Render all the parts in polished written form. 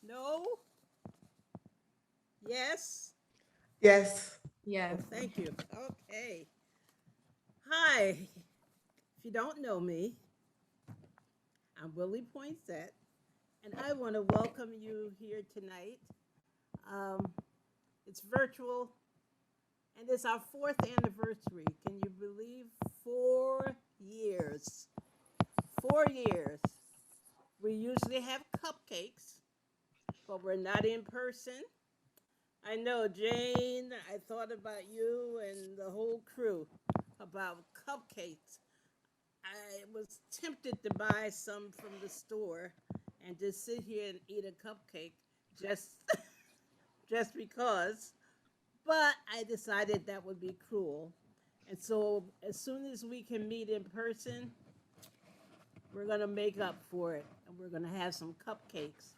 No? Yes? Yes. Yes. Oh, thank you. Okay. Hi. If you don't know me, I'm Willie Poinsett, and I want to welcome you here tonight. Um, it's virtual, and it's our fourth anniversary. Can you believe 4 years? 4 years. We usually have cupcakes, but we're not in person. I know, Jane, I thought about you and the whole crew about cupcakes. I was tempted to buy some from the store and just sit here and eat a cupcake just just because, but I decided that would be cruel. And so as soon as we can meet in person, we're going to make up for it and we're going to have some cupcakes.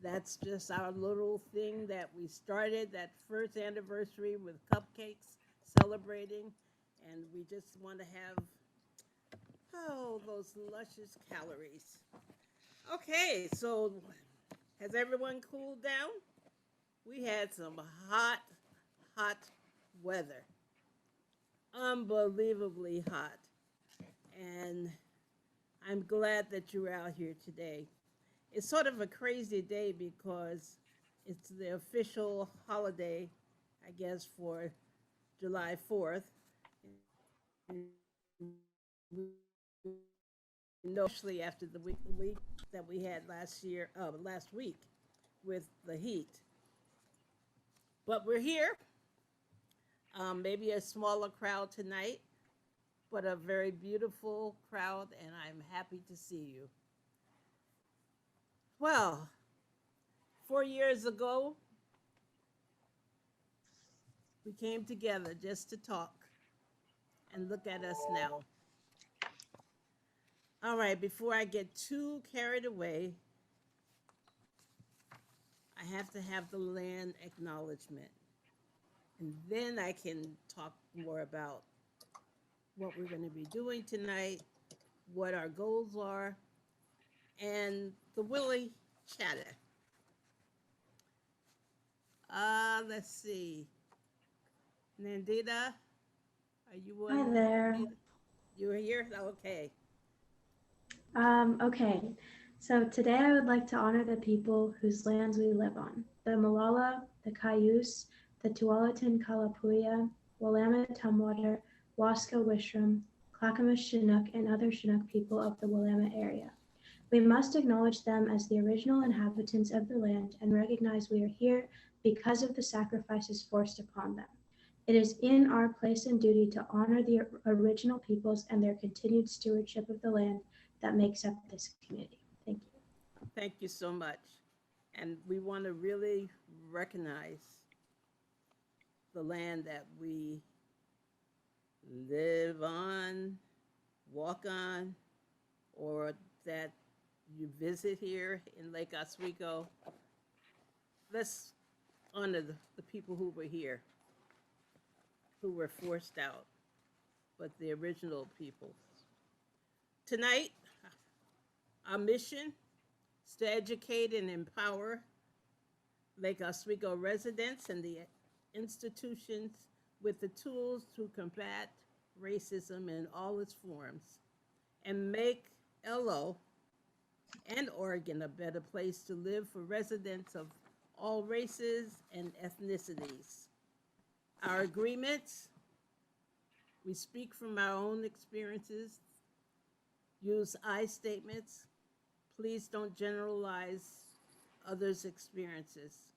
That's just our little thing that we started that first anniversary with cupcakes celebrating, and we just want to have those luscious calories. Okay, so has everyone cooled down? We had some hot, hot weather. Unbelievably hot. And I'm glad that you're out here today. It's sort of a crazy day because it's the official holiday, I guess, for July 4th. No, especially after the week that we had last week with the heat. But we're here. Maybe a smaller crowd tonight, but a very beautiful crowd, and I'm happy to see you. Well, 4 years ago, we came together just to talk, and look at us now. All right, before I get too carried away, I have to have the land acknowledgement, and then I can talk more about what we're going to be doing tonight, what our goals are, and the Willie chatter. Let's see. Nandita, are you Hi on? there. You are here? Okay. Okay, so today I would like to honor the people whose lands we live on. The Malala, the Cayuse, the Tualatin Kalapuya, Willamette Tumwater, Waska Wishram, Clackamas Chinook, and other Chinook people of the Willamette area. We must acknowledge them as the original inhabitants of the land and recognize we are here because of the sacrifices forced upon them. It is in our place and duty to honor the original peoples and their continued stewardship of the land that makes up this community. Thank you. Thank you so much. And we want to really recognize the land that we live on, walk on, or that you visit here in Lake Oswego. Let's honor the people who were here, who were forced out, but the original people. Tonight, our mission is to educate and empower Lake Oswego residents and the institutions with the tools to combat racism in all its forms and make LO and Oregon a better place to live for residents of all races and ethnicities. Our agreements, we speak from our own experiences, use I statements. Please don't generalize others' experiences.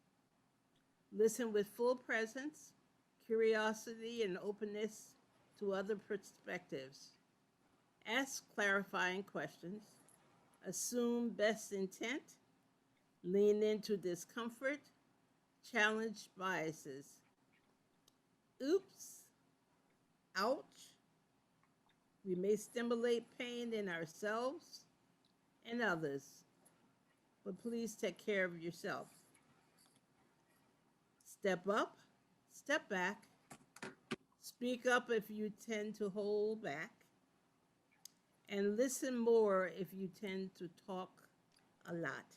Listen with full presence, curiosity, and openness to other perspectives. Ask clarifying questions. Assume best intent. Lean into discomfort. Challenge biases. Oops, ouch. We may stimulate pain in ourselves and others, but please take care of yourself. Step up, step back, speak up if you tend to hold back, and listen more if you tend to talk a lot.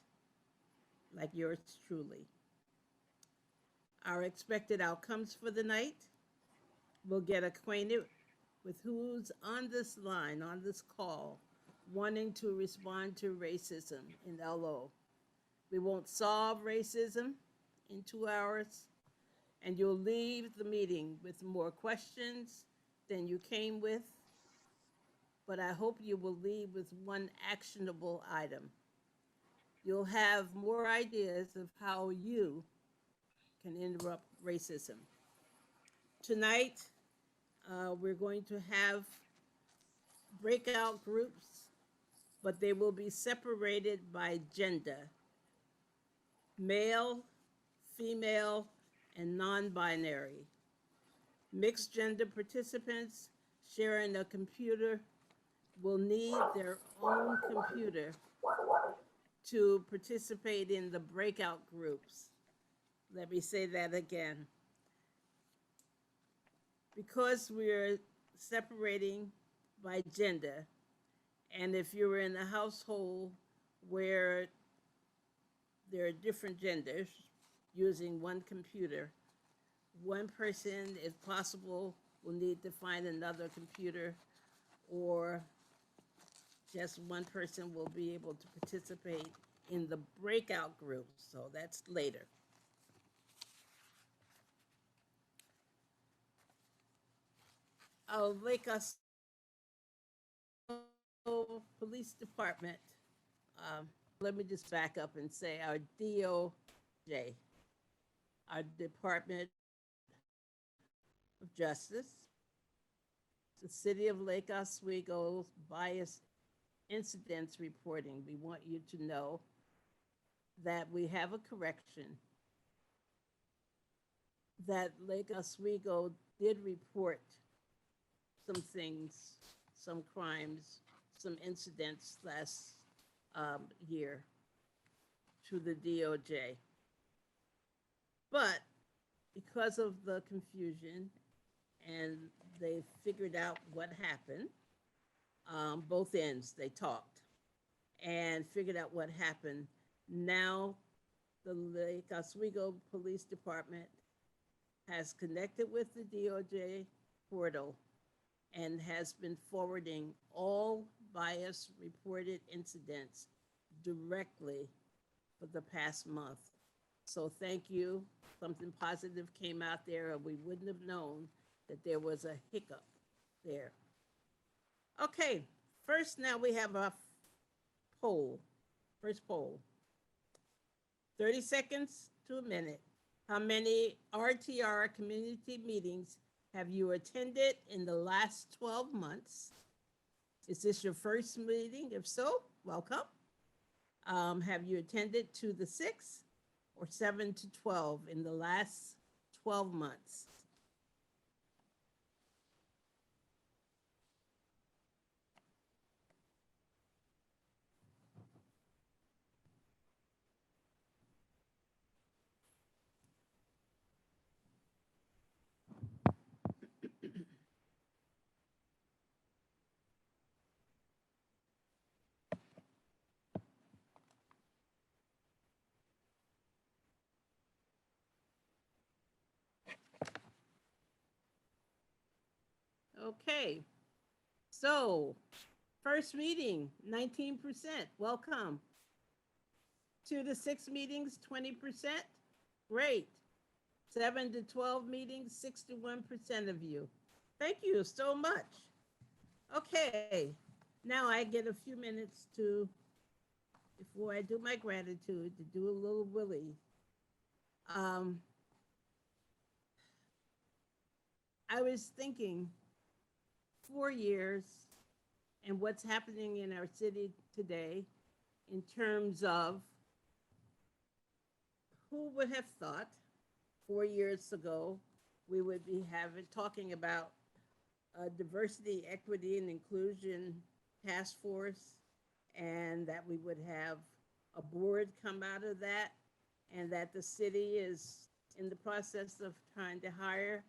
like yours truly. Our expected outcomes for the night: we'll get acquainted with who's on this line, on this call, wanting to respond to racism in LO. We won't solve racism in 2 hours, and you'll leave the meeting with more questions than you came with, but I hope you will leave with one actionable item. You'll have more ideas of how you can interrupt racism. Tonight, we're going to have breakout groups, but they will be separated by gender: male, female, and non binary. Mixed gender participants sharing a computer will need their own computer to participate in the breakout groups. Let me say that again. Because we're separating by gender, and if you're in a household where there are different genders using one computer, one person, if possible, will need to find another computer, or just one person will be able to participate in the breakout groups. So that's later. Our Lake Oswego Police Department, let me just back up and say our DOJ, our Department of Justice, the City of Lake Oswego's bias incidents reporting. We want you to know that we have a correction, that Lake Oswego did report some things, some crimes, some incidents last year to the DOJ. But because of the confusion and they figured out what happened, both ends, they talked and figured out what happened. Now the Lake Oswego Police Department has connected with the DOJ portal and has been forwarding all bias reported incidents directly for the past month. So thank you. Something positive came out there, and we wouldn't have known that there was a hiccup there. Okay, first now we have a poll. First poll. 30 seconds to a minute. How many RtR community meetings have you attended in the last 12 months? Is this your first meeting? If so, welcome. Have you attended 2 to 6 or 7 to 12 in the last 12 months? Okay, so first meeting, 19%. Welcome. 2 to 6 meetings, 20%. Great. 7 to 12 meetings, 61% of you. Thank you so much. Okay, now I get a few minutes to, before I do my gratitude, to do a little willy. I was thinking 4 years and what's happening in our city today in terms of who would have thought 4 years ago we would be talking about a diversity, equity, and inclusion task force, and that we would have a board come out of that, and that the city is in the process of trying to hire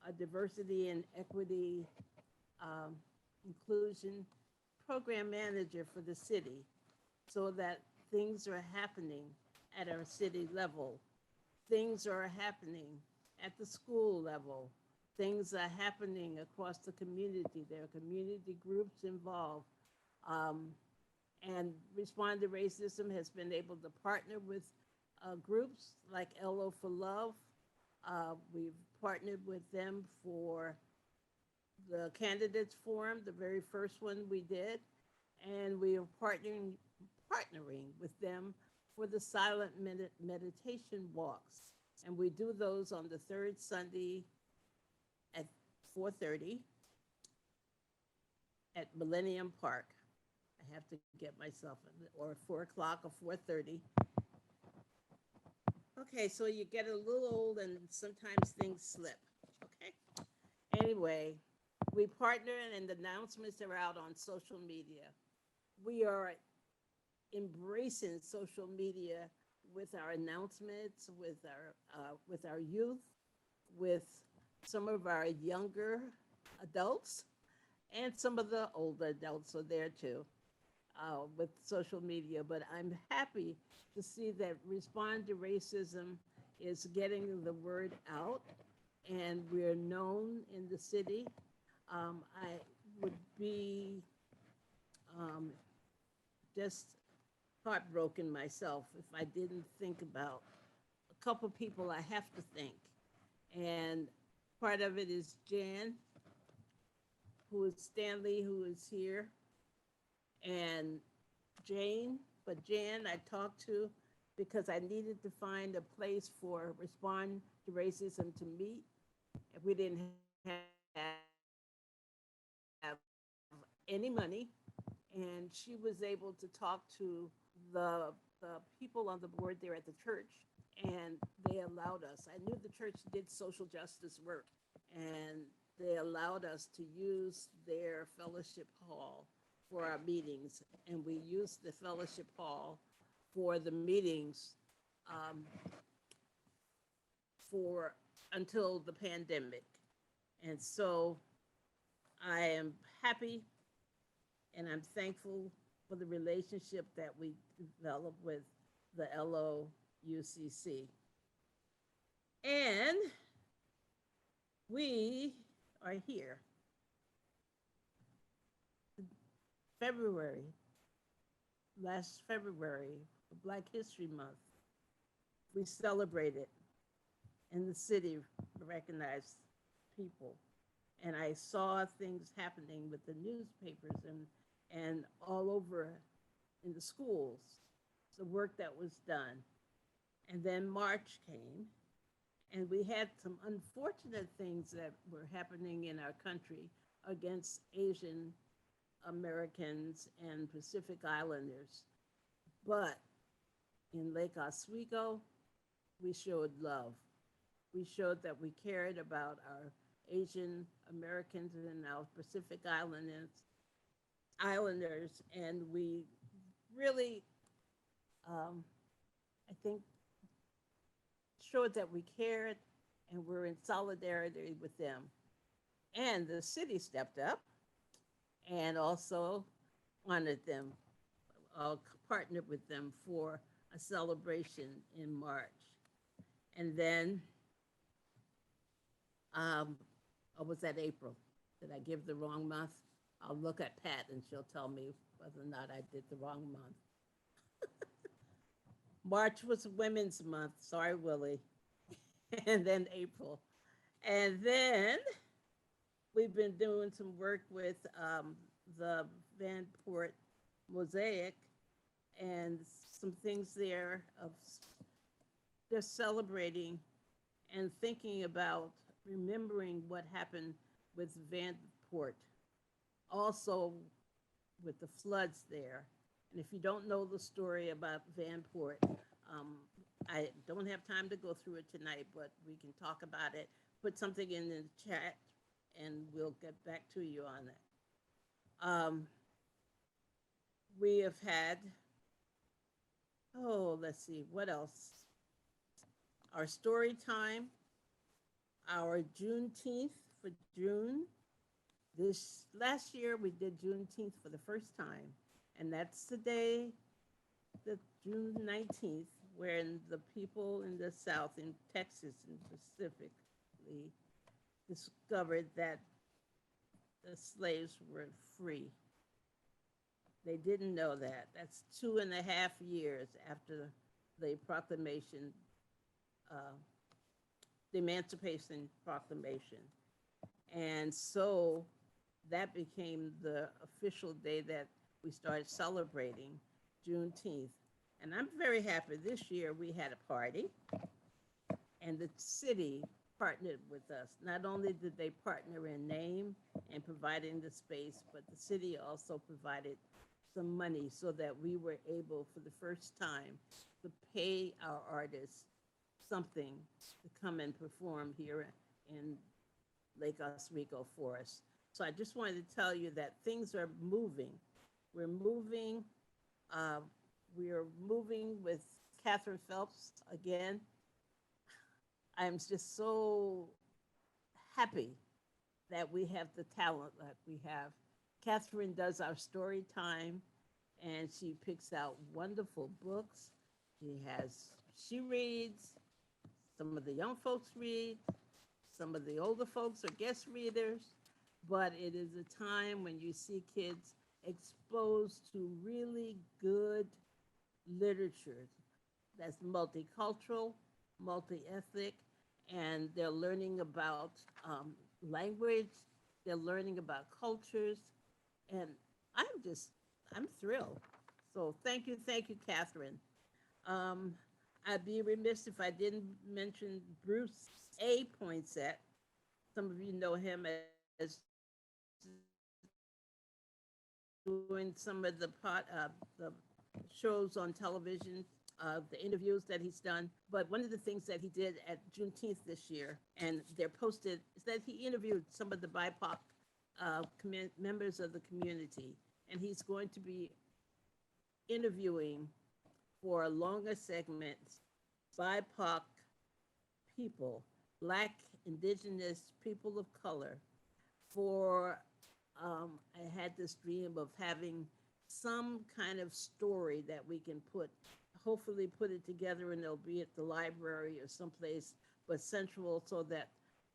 a diversity and equity inclusion program manager for the city, so that things are happening at our city level. Things are happening at the school level. Things are happening across the community. There are community groups involved. Um, and Respond to Racism has been able to partner with groups like LO for Love. We've partnered with them for the Candidates Forum, the very first one we did, and we are partnering with them for the silent meditation walks. And we do those on the third Sunday at 4:30 at Millennium Park. I have to get myself, or 4 o'clock or 4:30. Okay, so you get a little old and sometimes things slip. Okay. Anyway, we partner and the announcements are out on social media. We are embracing social media with our announcements, with our youth, with some of our younger adults, and some of the older adults are there too, with social media. But I'm happy to see that Respond to Racism is getting the word out, and we're known in the city. I would be um, just heartbroken myself if I didn't think about a couple people I have to thank. And part of it is Jan, who is Stanley, who is here, and Jane. But Jan, I talked to because I needed to find a place for Respond to Racism to meet. If we didn't have any money, and she was able to talk to the people on the board there at the church, and they allowed us. I knew the church did social justice work, and they allowed us to use their fellowship hall for our meetings, and we used the fellowship hall for the meetings um, for until the pandemic. And so I am happy and I'm thankful for the relationship that we developed with the LOUCC. And we are here. February, last February, Black History Month, we celebrated in the city, recognized people. And I saw things happening with the newspapers and all over in the schools, the work that was done. And then March came, and we had some unfortunate things that were happening in our country against Asian Americans and Pacific Islanders. But in Lake Oswego, we showed love. We showed that we cared about our Asian Americans and our Pacific Islanders, and we really, I think, showed that we cared and we're in solidarity with them. And the city stepped up and also honored them, partnered with them for a celebration in March. And then, or was that April? Did I give the wrong month? I'll look at Pat and she'll tell me whether or not I did the wrong month. March was Women's Month. Sorry, Willie. And then April. And then we've been doing some work with the Vanport Mosaic and some things there of just celebrating and thinking about remembering what happened with Vanport. Also with the floods there. And if you don't know the story about Vanport, I don't have time to go through it tonight, but we can talk about it. Put something in the chat and we'll get back to you on that. We have had, let's see, what else? Our story time, our Juneteenth for June. This last year we did Juneteenth for the first time, and that's the day, the June 19th, when the people in the South, in Texas and specifically, discovered that the slaves were free. They didn't know that. That's 2.5 years after the proclamation, uh, the Emancipation Proclamation. And so that became the official day that we started celebrating Juneteenth. And I'm very happy. This year we had a party, and the city partnered with us. Not only did they partner in name and providing the space, but the city also provided some money so that we were able, for the first time, to pay our artists something to come and perform here in Lake Oswego for us. So I just wanted to tell you that things are moving. We're moving. Uh, we are moving with Catherine Phelps again. I'm just so happy that we have the talent that we have. Catherine does our story time, and she picks out wonderful books. She reads, some of the young folks read, some of the older folks are guest readers, but it is a time when you see kids exposed to really good literature that's multicultural, multi-ethnic, and they're learning about language, they're learning about cultures, and I'm just, I'm thrilled. So thank you, Catherine. Um, I'd be remiss if I didn't mention Bruce A. Poinsett. Some of you know him as doing some of the shows on television, the interviews that he's done. But one of the things that he did at Juneteenth this year, and they're posted, is that he interviewed some of the BIPOC members of the community, and he's going to be interviewing for longer segments BIPOC people, Black, Indigenous, people of color, for I had this dream of having some kind of story that we can hopefully put it together, and it'll be at the library or someplace, but central, so that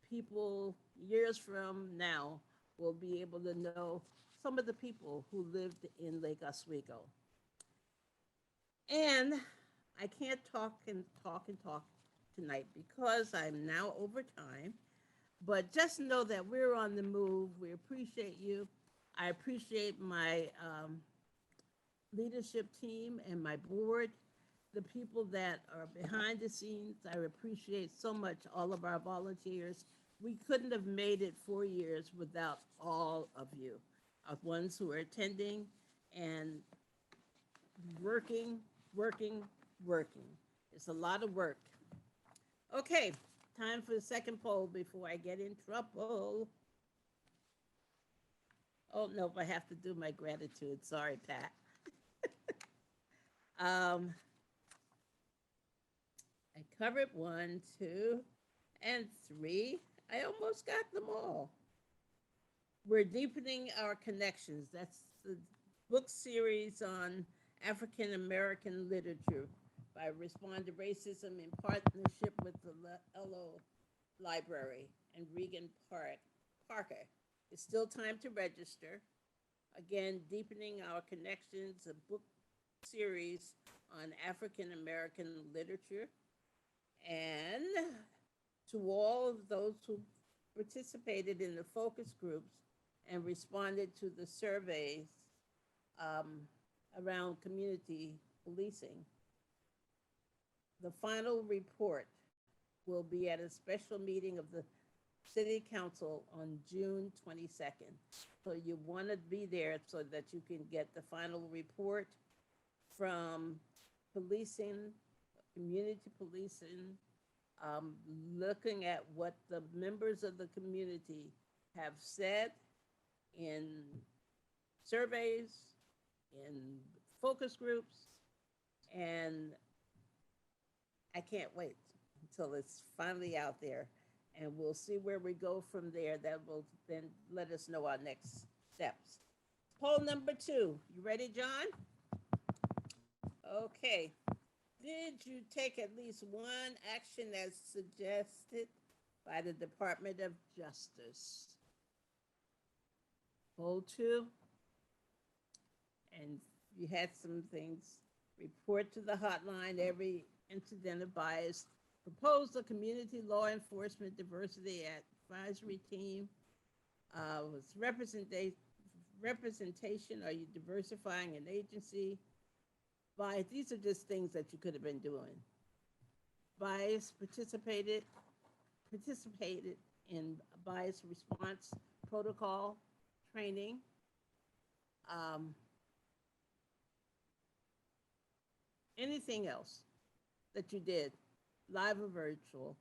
people years from now will be able to know some of the people who lived in Lake Oswego. And I can't talk and talk and talk tonight because I'm now over time. But just know that we're on the move. We appreciate you. I appreciate my leadership team and my board, the people that are behind the scenes. I appreciate so much all of our volunteers. We couldn't have made it 4 years without all of you, of ones who are attending and working, working, working. It's a lot of work. Okay, time for the second poll before I get in trouble. Oh, no, I have to do my gratitude. Sorry, Pat. um, I covered 1, 2, and 3. I almost got them all. We're deepening our connections. That's the book series on African American literature by Respond to Racism in partnership with the LO Library and Regan Parker. It's still time to register. Again, Deepening Our Connections, a book series on African American literature. And to all of those who participated in the focus groups and responded to the surveys um, around community policing, the final report will be at a special meeting of the City Council on June 22nd. So you want to be there so that you can get the final report from policing, community policing, looking at what the members of the community have said in surveys, in focus groups, and I can't wait until it's finally out there, and we'll see where we go from there. That will then let us know our next steps. Poll number 2. You ready, John? Okay. Did you take at least one action as suggested by the Department of Justice? Goal 2, and you had some things. Report to the hotline every incident of bias. Propose a community law enforcement diversity advisory team. Was representation? Are you diversifying an agency? Bias. These are just things that you could have been doing. Bias participated in bias response protocol training. Anything else that you did, live or virtual,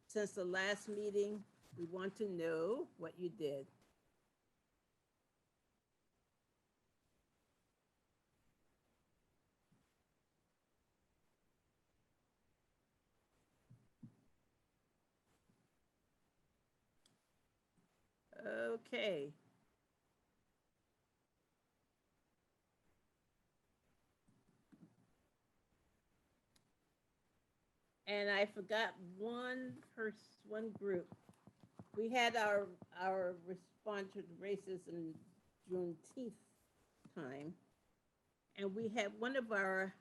since the last meeting? We want to know what you did. Okay. And I forgot one group. We had our response to racism Juneteenth time, and we had one of our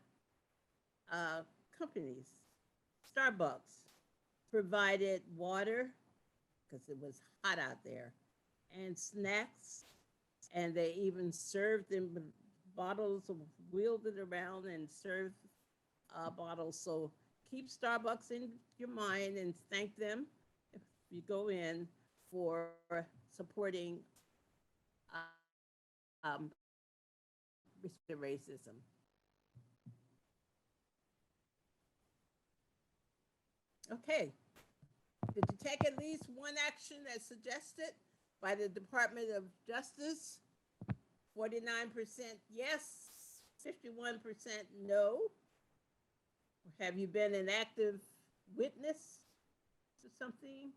companies, Starbucks, provided water because it was hot out there, and snacks, and they even served them bottles, wheeled it around and served bottles. So keep Starbucks in your mind and thank them if you go in for supporting racism. Okay. Did you take at least one action as suggested by the Department of Justice? 49% yes, 51% no. Have you been an active witness to something?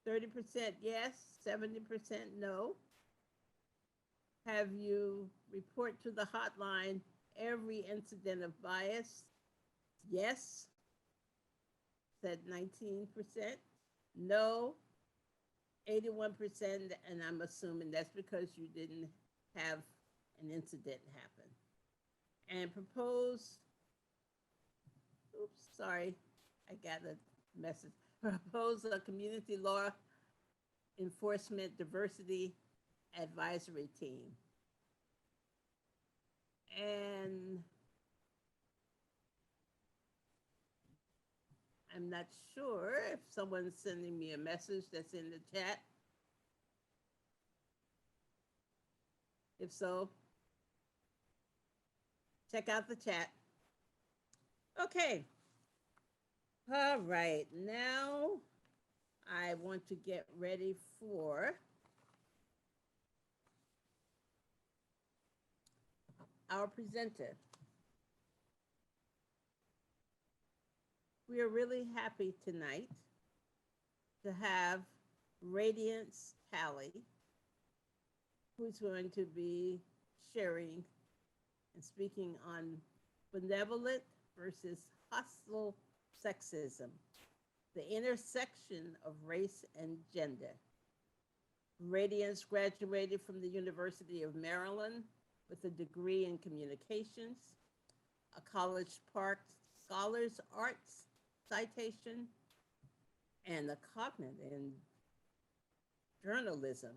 30% yes, 70% no. Have you report to the hotline every incident of bias? Yes, said 19%. No, 81%, and I'm assuming that's because you didn't have an incident happen. And propose, oops, sorry, I got a message. Propose a community law enforcement diversity advisory team. And I'm not sure if someone's sending me a message that's in the chat. If so, check out the chat. Okay. All right. Now I want to get ready for our presenter. We are really happy tonight to have Radiance Talley, who's going to be sharing and speaking on benevolent versus hostile sexism, the intersection of race and gender. Radiance graduated from the University of Maryland with a degree in communications, a College Park Scholars Arts citation, and a cognate in journalism.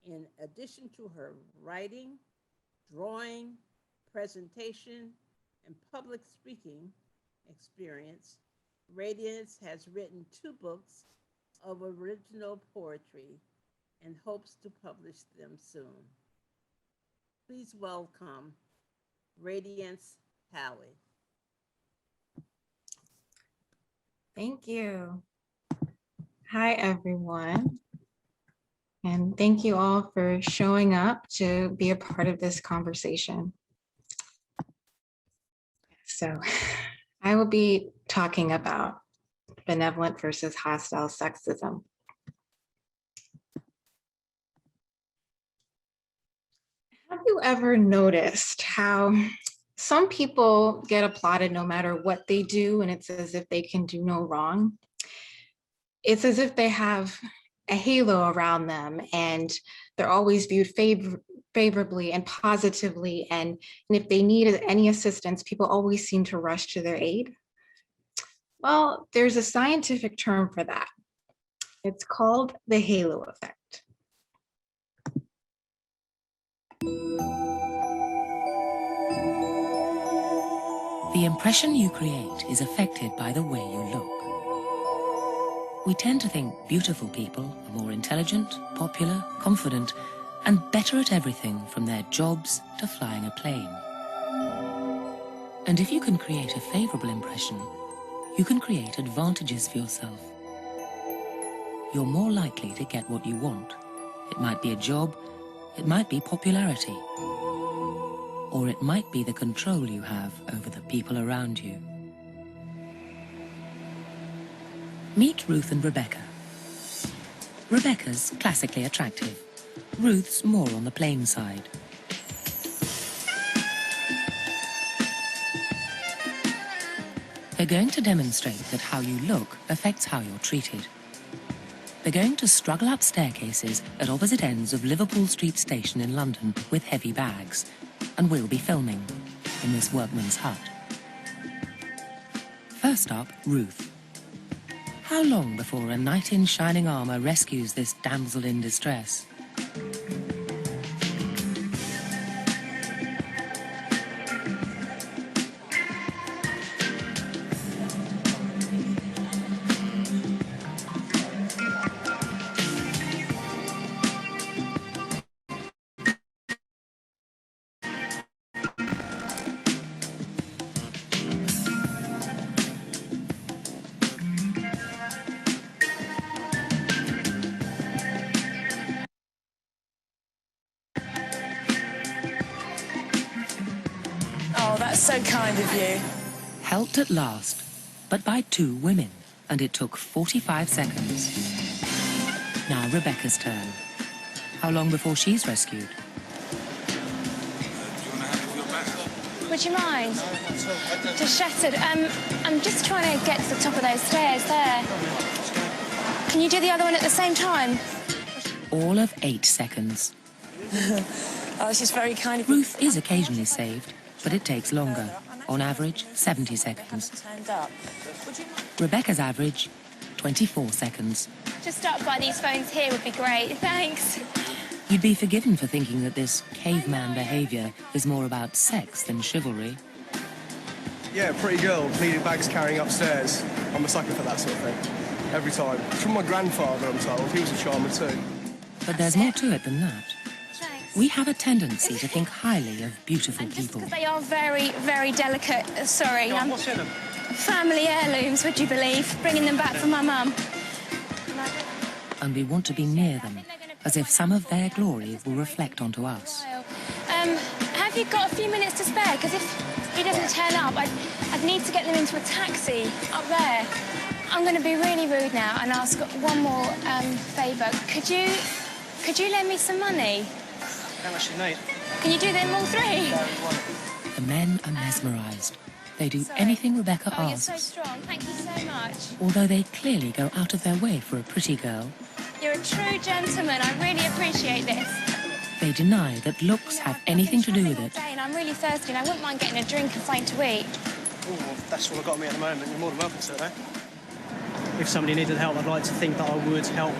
In addition to her writing, drawing, presentation, and public speaking experience, Radiance has written 2 books of original poetry and hopes to publish them soon. Please welcome Radiance Talley. Thank you. Hi, everyone. And thank you all for showing up to be a part of this conversation. So I will be talking about benevolent versus hostile sexism. Have you ever noticed how Some people get applauded no matter what they do, and it's as if they can do no wrong. It's as if they have a halo around them and they're always viewed favorably and positively. And if they need any assistance, people always seem to rush to their aid. Well, there's a scientific term for that. It's called the halo effect. The impression you create is affected by the way you look. We tend to think beautiful people are more intelligent, popular, confident, and better at everything from their jobs to flying a plane. And if you can create a favorable impression, you can create advantages for yourself. You're more likely to get what you want. It might be a job, it might be popularity, or it might be the control you have over the people around you. Meet Ruth and Rebecca. Rebecca's classically attractive. Ruth's more on the plain side. They're going to demonstrate that how you look affects how you're treated. They're going to struggle up staircases at opposite ends of Liverpool Street Station in London with heavy bags, and we'll be filming in this workman's hut. First up, Ruth. How long before a knight in shining armour rescues this damsel in distress? Oh, that's so kind of you. Helped at last, but by 2 women, and it took 45 seconds. Now Rebecca's turn. How long before she's rescued? Would you mind? Just shattered. I'm just trying to get to the top of those stairs there. Can you do the other one at the same time? All of 8 seconds. Oh, this is very kind of you. Ruth is occasionally saved, but it takes longer. On average, 70 seconds. Rebecca's average, 24 seconds. Just stop by these phones here would be great. Thanks. You'd be forgiven for thinking that this caveman behaviour is more about sex than chivalry. Yeah, pretty girl, needing bags carrying upstairs. I'm a sucker for that sort of thing. Every time. It's from my grandfather, I'm told. He was a charmer too. But there's more to it than that. Thanks. We have a tendency to think highly of beautiful And just people. because they are very, very delicate. Sorry. What's in them? Family heirlooms, would you believe? Bringing them back from my mum. And we want to be near them, as if some of their glory will reflect onto us. Have you got a few minutes to spare? Because if he doesn't turn up, I'd need to get them into a taxi up there. I'm going to be really rude now and ask one more favour. Could you lend me some money? How much you need? Can you do them all 3? The men are mesmerised. They do anything Rebecca Oh, you're so asks, strong. Thank you so much. although they clearly go out of their way for a pretty girl. You're a true gentleman. I really appreciate this. They deny that looks have anything to do with it. And I'm really thirsty and I wouldn't mind getting a drink and something to eat. Oh, well, that's all I've got on me at the moment. You're more than welcome to it, though. If somebody needed help, I'd like to think that I would help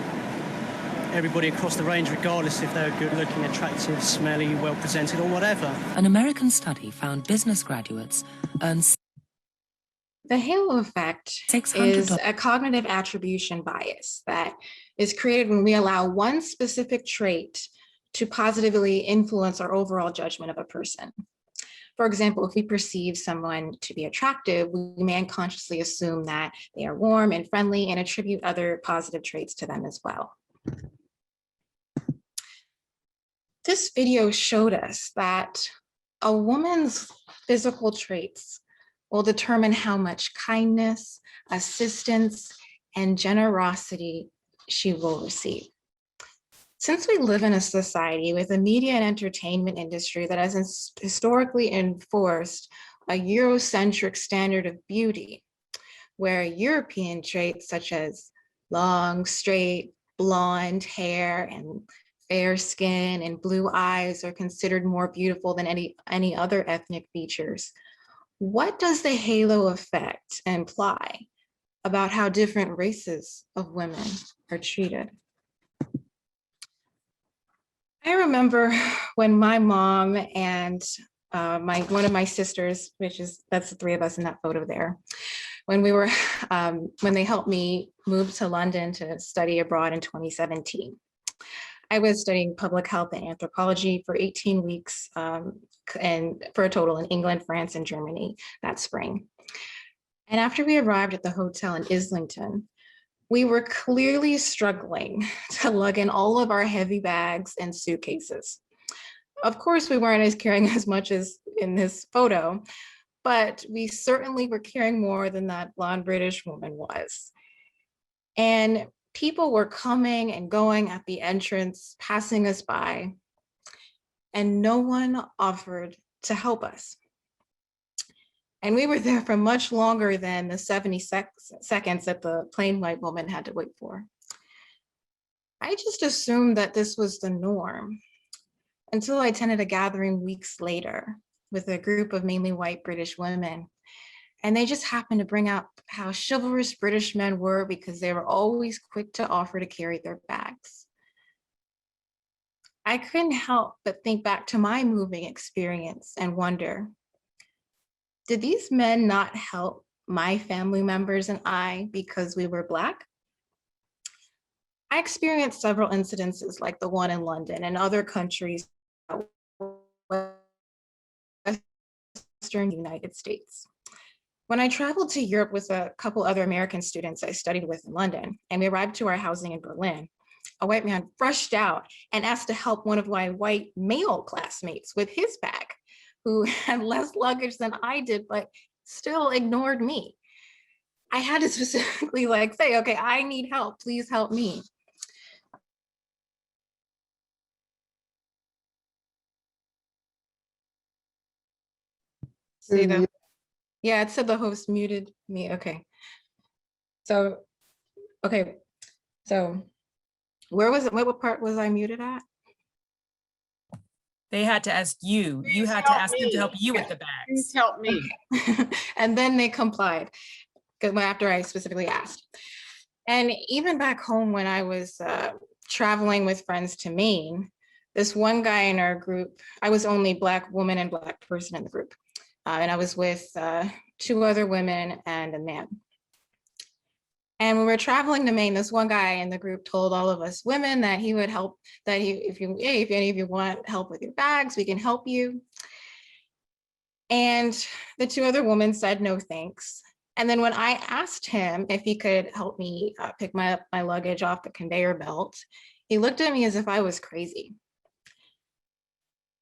everybody across the range, regardless if they're good-looking, attractive, smelly, well-presented, or whatever. An American study found business graduates earn The halo effect $600 is a cognitive attribution bias that is created when we allow one specific trait to positively influence our overall judgment of a person. For example, if we perceive someone to be attractive, we may unconsciously assume that they are warm and friendly and attribute other positive traits to them as well. This video showed us that a woman's physical traits will determine how much kindness, assistance, and generosity she will receive. Since we live in a society with a media and entertainment industry that has historically enforced a Eurocentric standard of beauty, where European traits such as long, straight, blonde hair and fair skin and blue eyes are considered more beautiful than any other ethnic features, what does the halo effect imply about how different races of women are treated? I remember when my mom and one of my sisters, that's the three of us in that photo there, when they helped me move to London to study abroad in 2017. I was studying public health and anthropology for 18 weeks and for a total in England, France, and Germany that spring. And after we arrived at the hotel in Islington, we were clearly struggling to lug in all of our heavy bags and suitcases. Of course, we weren't carrying as much as in this photo, but we certainly were carrying more than that blonde British woman was. And people were coming and going at the entrance, passing us by, and no one offered to help us. And we were there for much longer than the 70 seconds that the plain white woman had to wait for. I just assumed that this was the norm until I attended a gathering weeks later with a group of mainly white British women. And they just happened to bring up how chivalrous British men were because they were always quick to offer to carry their bags. I couldn't help but think back to my moving experience and wonder, did these men not help my family members and I because we were Black? I experienced several incidences like the one in London and other countries in the Western United States. When I traveled to Europe with a couple other American students I studied with in London, and we arrived to our housing in Berlin, a white man rushed out and asked to help one of my white male classmates with his bag, who had less luggage than I did, but still ignored me. I had to specifically say, okay, I need help, please help me. See that? Yeah, it said the host muted me. Okay. So, okay. So where was it? What part was I muted at? They had to ask you. You had to ask them to help you with the bags. Please help me. And then they complied after I specifically asked. And even back home when I was traveling with friends to Maine, this one guy in our group, I was only Black woman and Black person in the group. And I was with two other women and a man. And when we were traveling to Maine, this one guy in the group told all of us women that he would help, if any of you want help with your bags, we can help you. And the two other women said no thanks. And then when I asked him if he could help me pick my luggage off the conveyor belt, he looked at me as if I was crazy.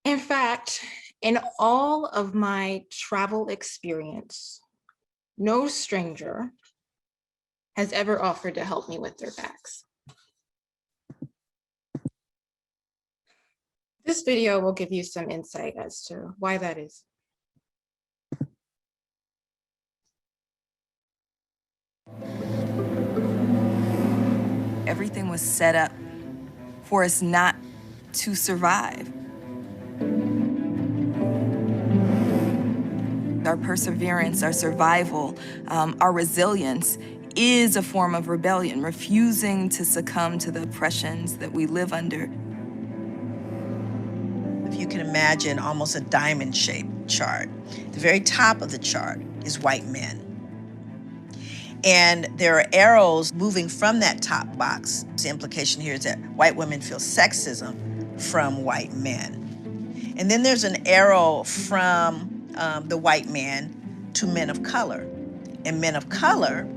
In fact, in all of my travel experience, no stranger has ever offered to help me with their bags. This video will give you some insight as to why that is. Everything was set up for us not to survive. Our perseverance, our survival, our resilience is a form of rebellion, refusing to succumb to the oppressions that we live under. If you can imagine almost a diamond-shaped chart, the very top of the chart is white men. And there are arrows moving from that top box. The implication here is that white women feel sexism from white men. And then there's an arrow from the white man to men of color. And men of color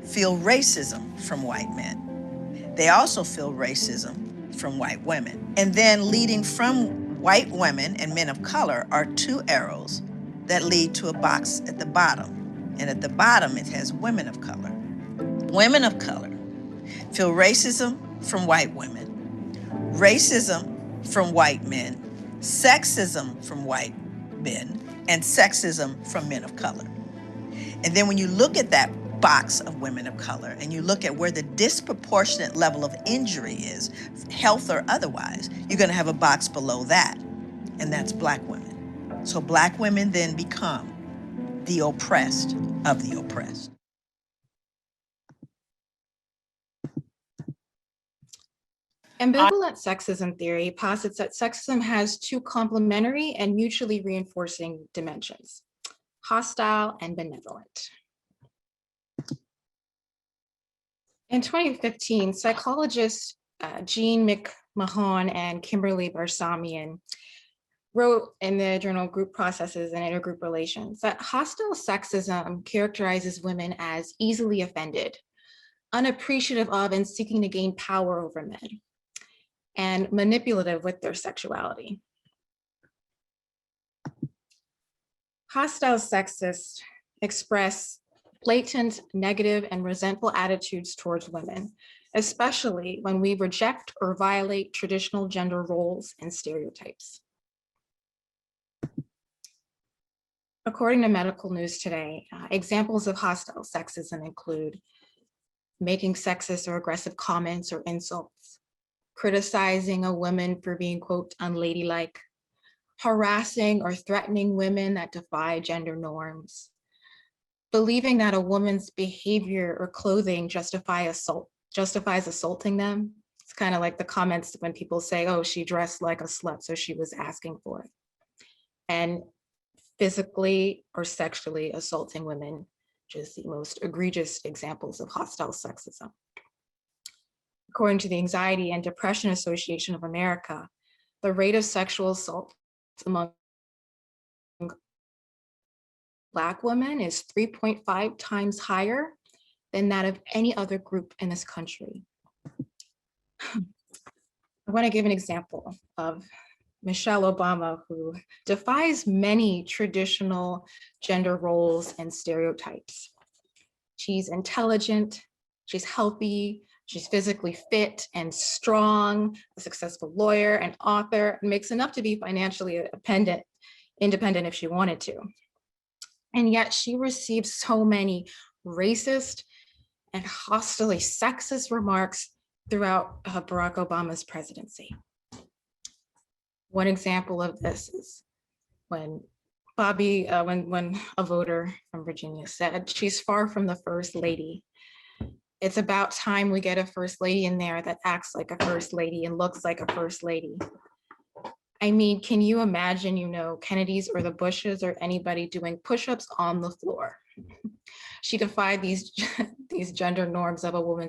feel racism from white men. They also feel racism from white women. And then leading from white women and men of color are two arrows that lead to a box at the bottom. And at the bottom, it has women of color. Women of color feel racism from white women. racism from white men, sexism from white men, and sexism from men of color. And then when you look at that box of women of color and you look at where the disproportionate level of injury is, health or otherwise, you're going to have a box below that, and that's Black women. So Black women then become the oppressed of the oppressed. Ambivalent sexism theory posits that sexism has two complementary and mutually reinforcing dimensions: hostile and benevolent. In 2015, psychologists Jean McMahon and Kimberly Barsamian wrote in the journal Group Processes and Intergroup Relations that hostile sexism characterizes women as easily offended, unappreciative of and seeking to gain power over men, and manipulative with their sexuality. Hostile sexists express blatant, negative, and resentful attitudes towards women, especially when we reject or violate traditional gender roles and stereotypes. According to Medical News Today, examples of hostile sexism include making sexist or aggressive comments or insults, criticizing a woman for being, quote, unladylike, harassing or threatening women that defy gender norms, believing that a woman's behavior or clothing justifies assaulting them. It's kind of like the comments when people say, oh, she dressed like a slut, so she was asking for it. And physically or sexually assaulting women, just the most egregious examples of hostile sexism. According to the Anxiety and Depression Association of America, the rate of sexual assault among Black women is 3.5 times higher than that of any other group in this country. I want to give an example of Michelle Obama, who defies many traditional gender roles and stereotypes. She's intelligent, she's healthy, she's physically fit and strong, a successful lawyer and author, and makes enough to be financially independent if she wanted to. And yet she receives so many racist and hostily sexist remarks throughout Barack Obama's presidency. One example of this is when when a voter from Virginia said, she's far from the first lady. It's about time we get a first lady in there that acts like a first lady and looks like a first lady. I mean, can you imagine, Kennedys or the Bushes or anybody doing push-ups on the floor? She defied these gender norms of a woman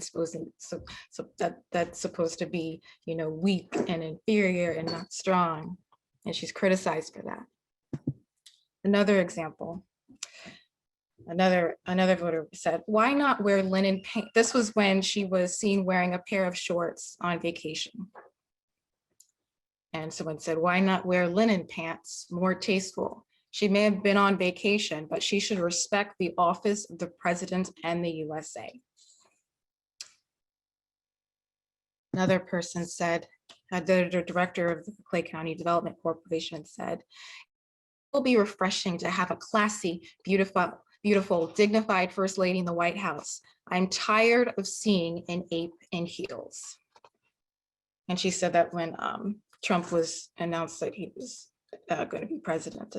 that's supposed to be, weak and inferior and not strong. And she's criticized for that. Another example, another voter said, why not wear linen pants? This was when she was seen wearing a pair of shorts on vacation. And someone said, why not wear linen pants, more tasteful? She may have been on vacation, but she should respect the office of the president and the USA. Another person said, the director of the Clay County Development Corporation said, it will be refreshing to have a classy, beautiful, dignified first lady in the White House. I'm tired of seeing an ape in heels. And she said that when Trump was announced that he was going to be president.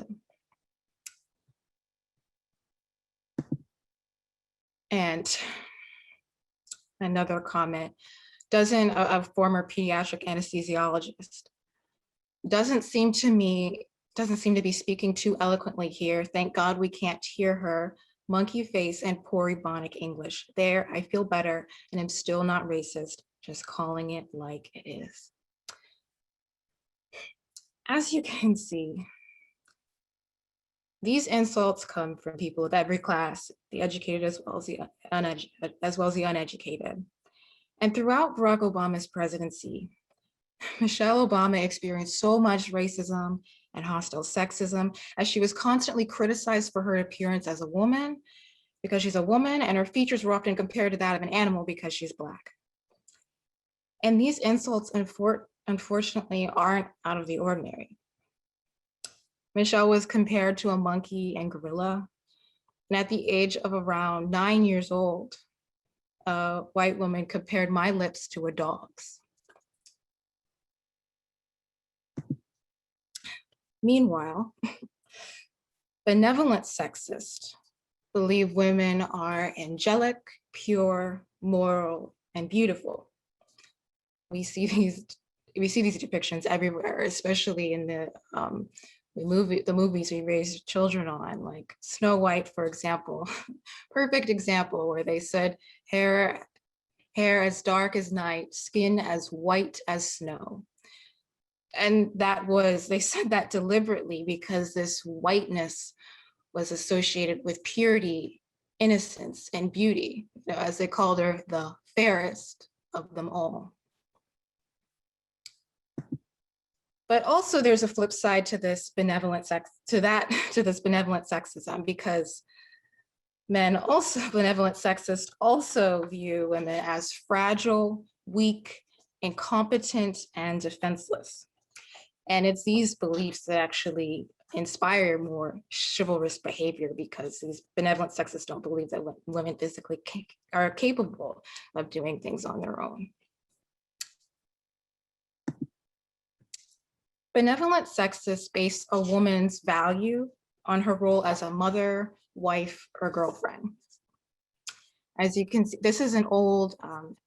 And another comment, a former pediatric anesthesiologist, doesn't seem to be speaking too eloquently here. Thank God we can't hear her monkey face and poor Ebonic English. There, I feel better, and I'm still not racist, just calling it like it is. As you can see, these insults come from people of every class, the educated as well as the uneducated. And throughout Barack Obama's presidency, Michelle Obama experienced so much racism and hostile sexism as she was constantly criticized for her appearance as a woman because she's a woman, and her features were often compared to that of an animal because she's Black. And these insults unfortunately aren't out of the ordinary. Michelle was compared to a monkey and gorilla. And at the age of around 9 years old, a white woman compared my lips to a dog's. Meanwhile, benevolent sexists believe women are angelic, pure, moral, and beautiful. We see these depictions everywhere, especially in the movies we raise children on, like Snow White, for example. Perfect example where they said hair as dark as night, skin as white as snow. And they said that deliberately because this whiteness was associated with purity, innocence, and beauty. As they called her, the fairest of them all. But also there's a flip side to this benevolent sexism, because benevolent sexists also view women as fragile, weak, incompetent, and defenseless. And it's these beliefs that actually inspire more chivalrous behavior, because these benevolent sexists don't believe that women physically are capable of doing things on their own. Benevolent sexists base a woman's value on her role as a mother, wife, or girlfriend. As you can see, this is an old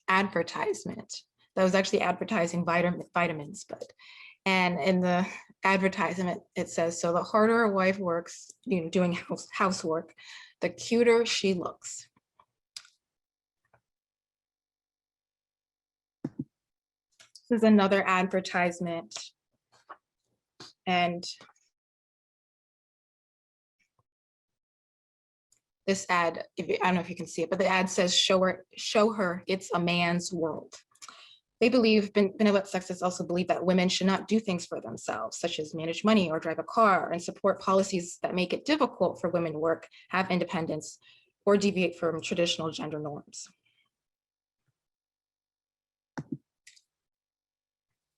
advertisement that was actually advertising vitamins, and in the advertisement, it says, so the harder a wife works, doing housework, the cuter she looks. This is another advertisement. And this ad, I don't know if you can see it, but the ad says, show her it's a man's world. They believe, benevolent sexists also believe that women should not do things for themselves, such as manage money or drive a car, and support policies that make it difficult for women to work, have independence, or deviate from traditional gender norms.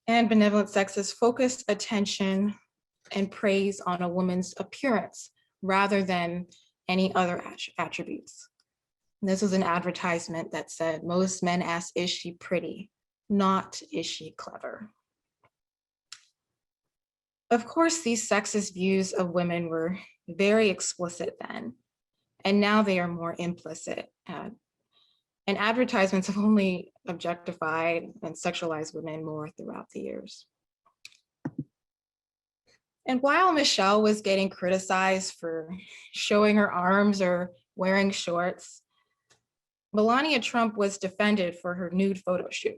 And benevolent sexists focus attention and praise on a woman's appearance rather than any other attributes. And this was an advertisement that said, most men ask, is she pretty? Not, is she clever? Of course, these sexist views of women were very explicit then, and now they are more implicit. And advertisements have only objectified and sexualized women more throughout the years. And while Michelle was getting criticized for showing her arms or wearing shorts, Melania Trump was defended for her nude photo shoot.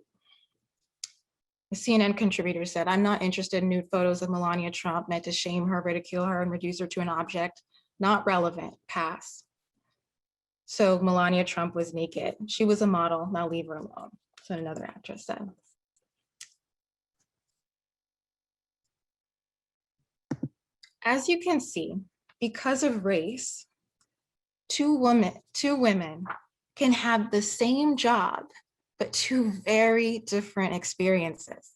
A CNN contributor said, I'm not interested in nude photos of Melania Trump meant to shame her, ridicule her, and reduce her to an object. Not relevant, pass. So Melania Trump was naked. She was a model, now leave her alone. So another actress said. As you can see, because of race, two women can have the same job, but two very different experiences.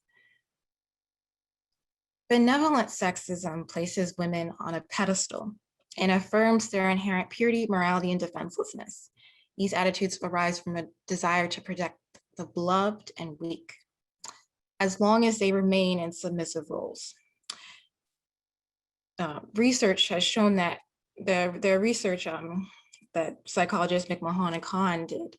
Benevolent sexism places women on a pedestal and affirms their inherent purity, morality, and defenselessness. These attitudes arise from a desire to protect the beloved and weak, as long as they remain in submissive roles. Research has shown that their research that psychologists McMahon and Kahn did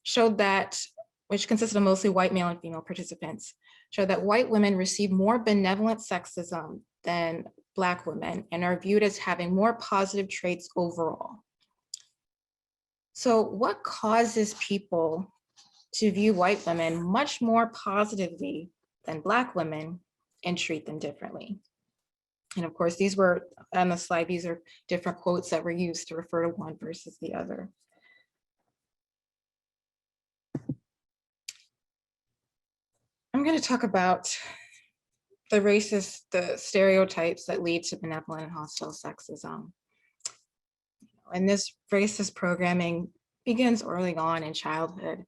showed that, which consisted of mostly white male and female participants, showed that white women receive more benevolent sexism than Black women and are viewed as having more positive traits overall. So what causes people to view white women much more positively than Black women and treat them differently? And of course, these were on the slide, these are different quotes that were used to refer to one versus the other. I'm going to talk about the stereotypes that lead to benevolent and hostile sexism. And this racist programming begins early on in childhood.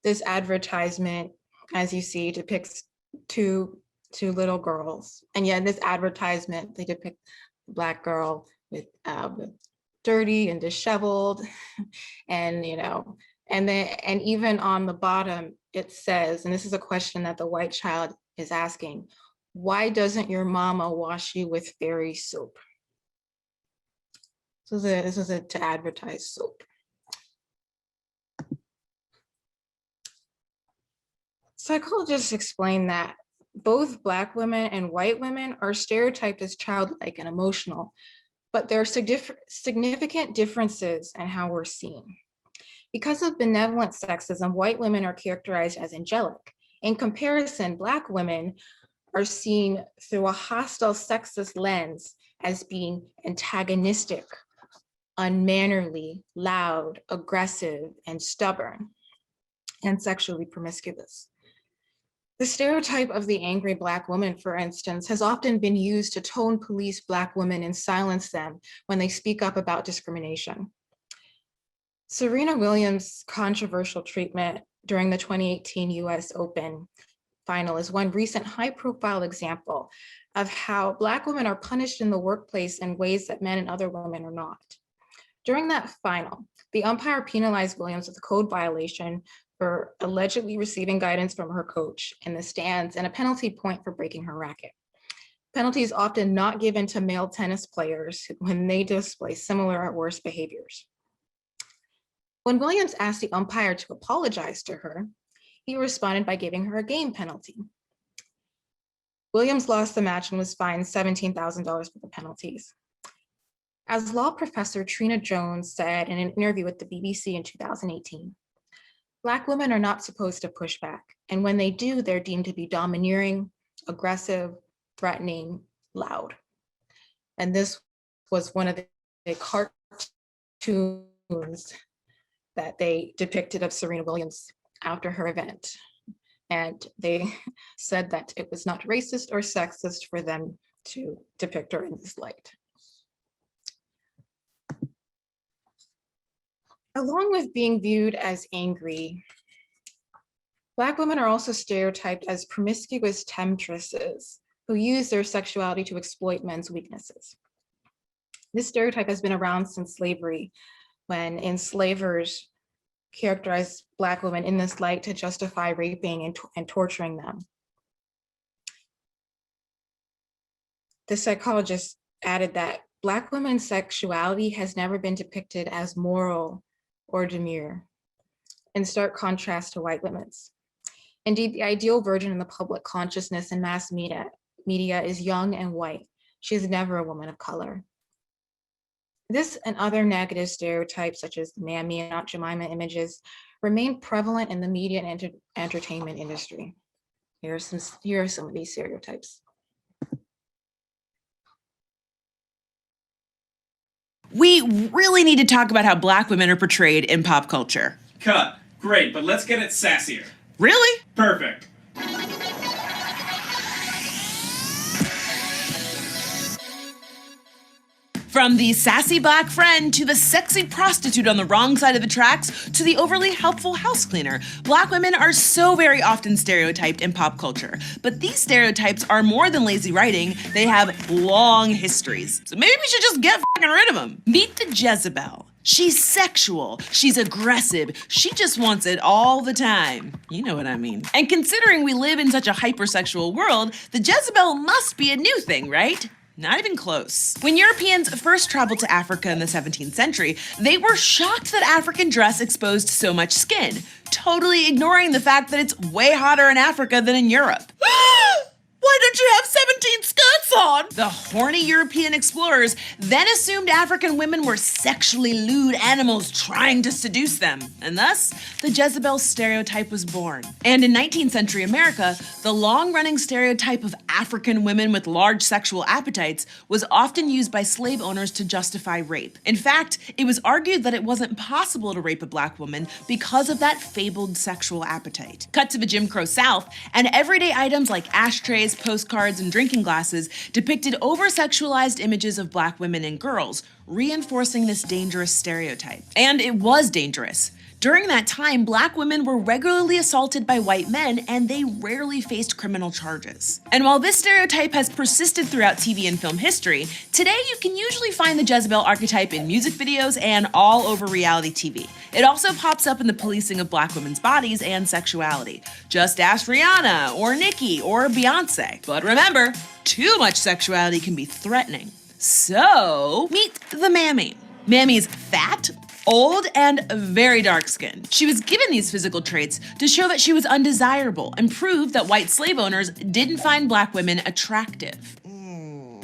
This advertisement, as you see, depicts two to little girls. And yet in this advertisement, they depict a Black girl with dirty and disheveled, and and even on the bottom it says, and this is a question that the white child is asking, why doesn't your mama wash you with fairy soap? This is to advertise soap. Psychologists explain that both Black women and white women are stereotyped as childlike and emotional, but there are significant differences in how we're seen. Because of benevolent sexism, white women are characterized as angelic. In comparison, Black women are seen through a hostile sexist lens as being antagonistic, unmannerly, loud, aggressive, and stubborn, and sexually promiscuous. The stereotype of the angry Black woman, for instance, has often been used to tone police Black women and silence them when they speak up about discrimination. Serena Williams' controversial treatment during the 2018 US Open final is one recent high-profile example of how Black women are punished in the workplace in ways that men and other women are not. During that final, the umpire penalized Williams with a code violation for allegedly receiving guidance from her coach in the stands and a penalty point for breaking her racket. Penalties often not given to male tennis players when they display similar or worse behaviors. When Williams asked the umpire to apologize to her, he responded by giving her a game penalty. Williams lost the match and was fined $17,000 for the penalties. As law professor Trina Jones said in an interview with the BBC in 2018, Black women are not supposed to push back, and when they do, they're deemed to be domineering, aggressive, threatening, loud. And this was one of the cartoons that they depicted of Serena Williams after her event. And they said that it was not racist or sexist for them to depict her in this light. Along with being viewed as angry, Black women are also stereotyped as promiscuous temptresses who use their sexuality to exploit men's weaknesses. This stereotype has been around since slavery, when enslavers characterized Black women in this light to justify raping and torturing them. The psychologist added that Black women's sexuality has never been depicted as moral or demure, in stark contrast to white women's. Indeed, the ideal virgin in the public consciousness and mass media is young and white. She is never a woman of color. This and other negative stereotypes, such as the Mammy and Aunt Jemima images, remain prevalent in the media and entertainment industry. Here are some of these stereotypes. We really need to talk about how Black women are portrayed in pop culture. Cut. Great, but let's get it sassier. Really? Perfect. From the sassy Black friend to the sexy prostitute on the wrong side of the tracks to the overly helpful house cleaner, Black women are so very often stereotyped in pop culture. But these stereotypes are more than lazy writing, they have long histories. So maybe we should just get fucking rid of them. Meet the Jezebel. She's sexual, she's aggressive, she just wants it all the time. You know what I mean. And considering we live in such a hypersexual world, the Jezebel must be a new thing, right? Not even close. When Europeans first traveled to Africa in the 17th century, they were shocked that African dress exposed so much skin, totally ignoring the fact that it's way hotter in Africa than in Europe. Why don't you have 17 skirts on? The horny European explorers then assumed African women were sexually lewd animals trying to seduce them, and thus, the Jezebel stereotype was born. And in 19th century America, the long-running stereotype of African women with large sexual appetites was often used by slave owners to justify rape. In fact, it was argued that it wasn't possible to rape a Black woman because of that fabled sexual appetite. Cut to the Jim Crow South, and everyday items like ashtrays, postcards, and drinking glasses depicted over-sexualized images of Black women and girls, reinforcing this dangerous stereotype. And it was dangerous. During that time, Black women were regularly assaulted by white men, and they rarely faced criminal charges. And while this stereotype has persisted throughout TV and film history, today you can usually find the Jezebel archetype in music videos and all over reality TV. It also pops up in the policing of Black women's bodies and sexuality. Just ask Rihanna, or Nicki, or Beyonce. But remember, too much sexuality can be threatening. So, meet the Mammy. Mammy's fat, old, and very dark-skinned. She was given these physical traits to show that she was undesirable and prove that white slave owners didn't find Black women attractive.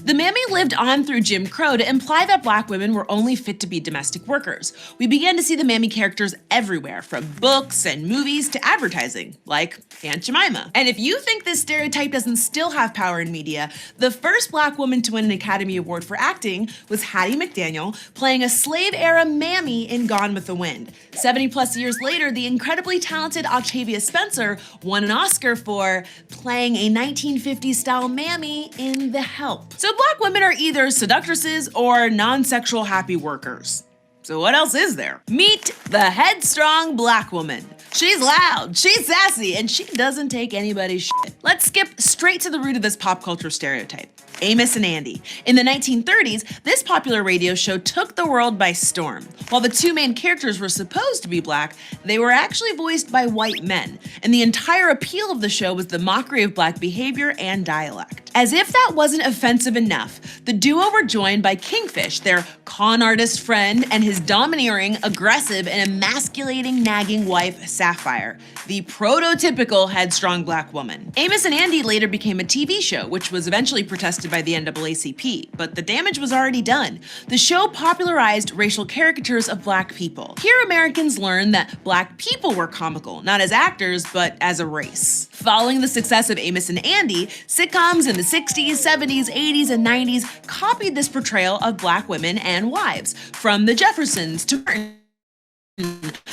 The Mammy lived on through Jim Crow to imply that Black women were only fit to be domestic workers. We began to see the Mammy characters everywhere, from books and movies to advertising, like Aunt Jemima. And if you think this stereotype doesn't still have power in media, the first Black woman to win an Academy Award for acting was Hattie McDaniel, playing a slave-era Mammy in Gone with the Wind. 70+ years later, the incredibly talented Octavia Spencer won an Oscar for playing a 1950s-style Mammy in The Help. So Black women are either seductresses or non-sexual happy workers. So what else is there? Meet the headstrong Black woman. She's loud, she's sassy, and she doesn't take anybody's shit. Let's skip straight to the root of this pop culture stereotype. Amos and Andy. In the 1930s, this popular radio show took the world by storm. While the two main characters were supposed to be Black, they were actually voiced by white men, and the entire appeal of the show was the mockery of Black behavior and dialect. As if that wasn't offensive enough, the duo were joined by Kingfish, their con artist friend, and his domineering, aggressive, and emasculating, nagging wife, Sapphire, the prototypical headstrong Black woman. Amos and Andy later became a TV show, which was eventually protested by the NAACP, but the damage was already done. The show popularized racial caricatures of Black people. Here, Americans learned that Black people were comical, not as actors, but as a race. Following the success of Amos and Andy, sitcoms in the 60s, 70s, 80s, and 90s copied this portrayal of Black women and wives, from the Jeffersons to Martin.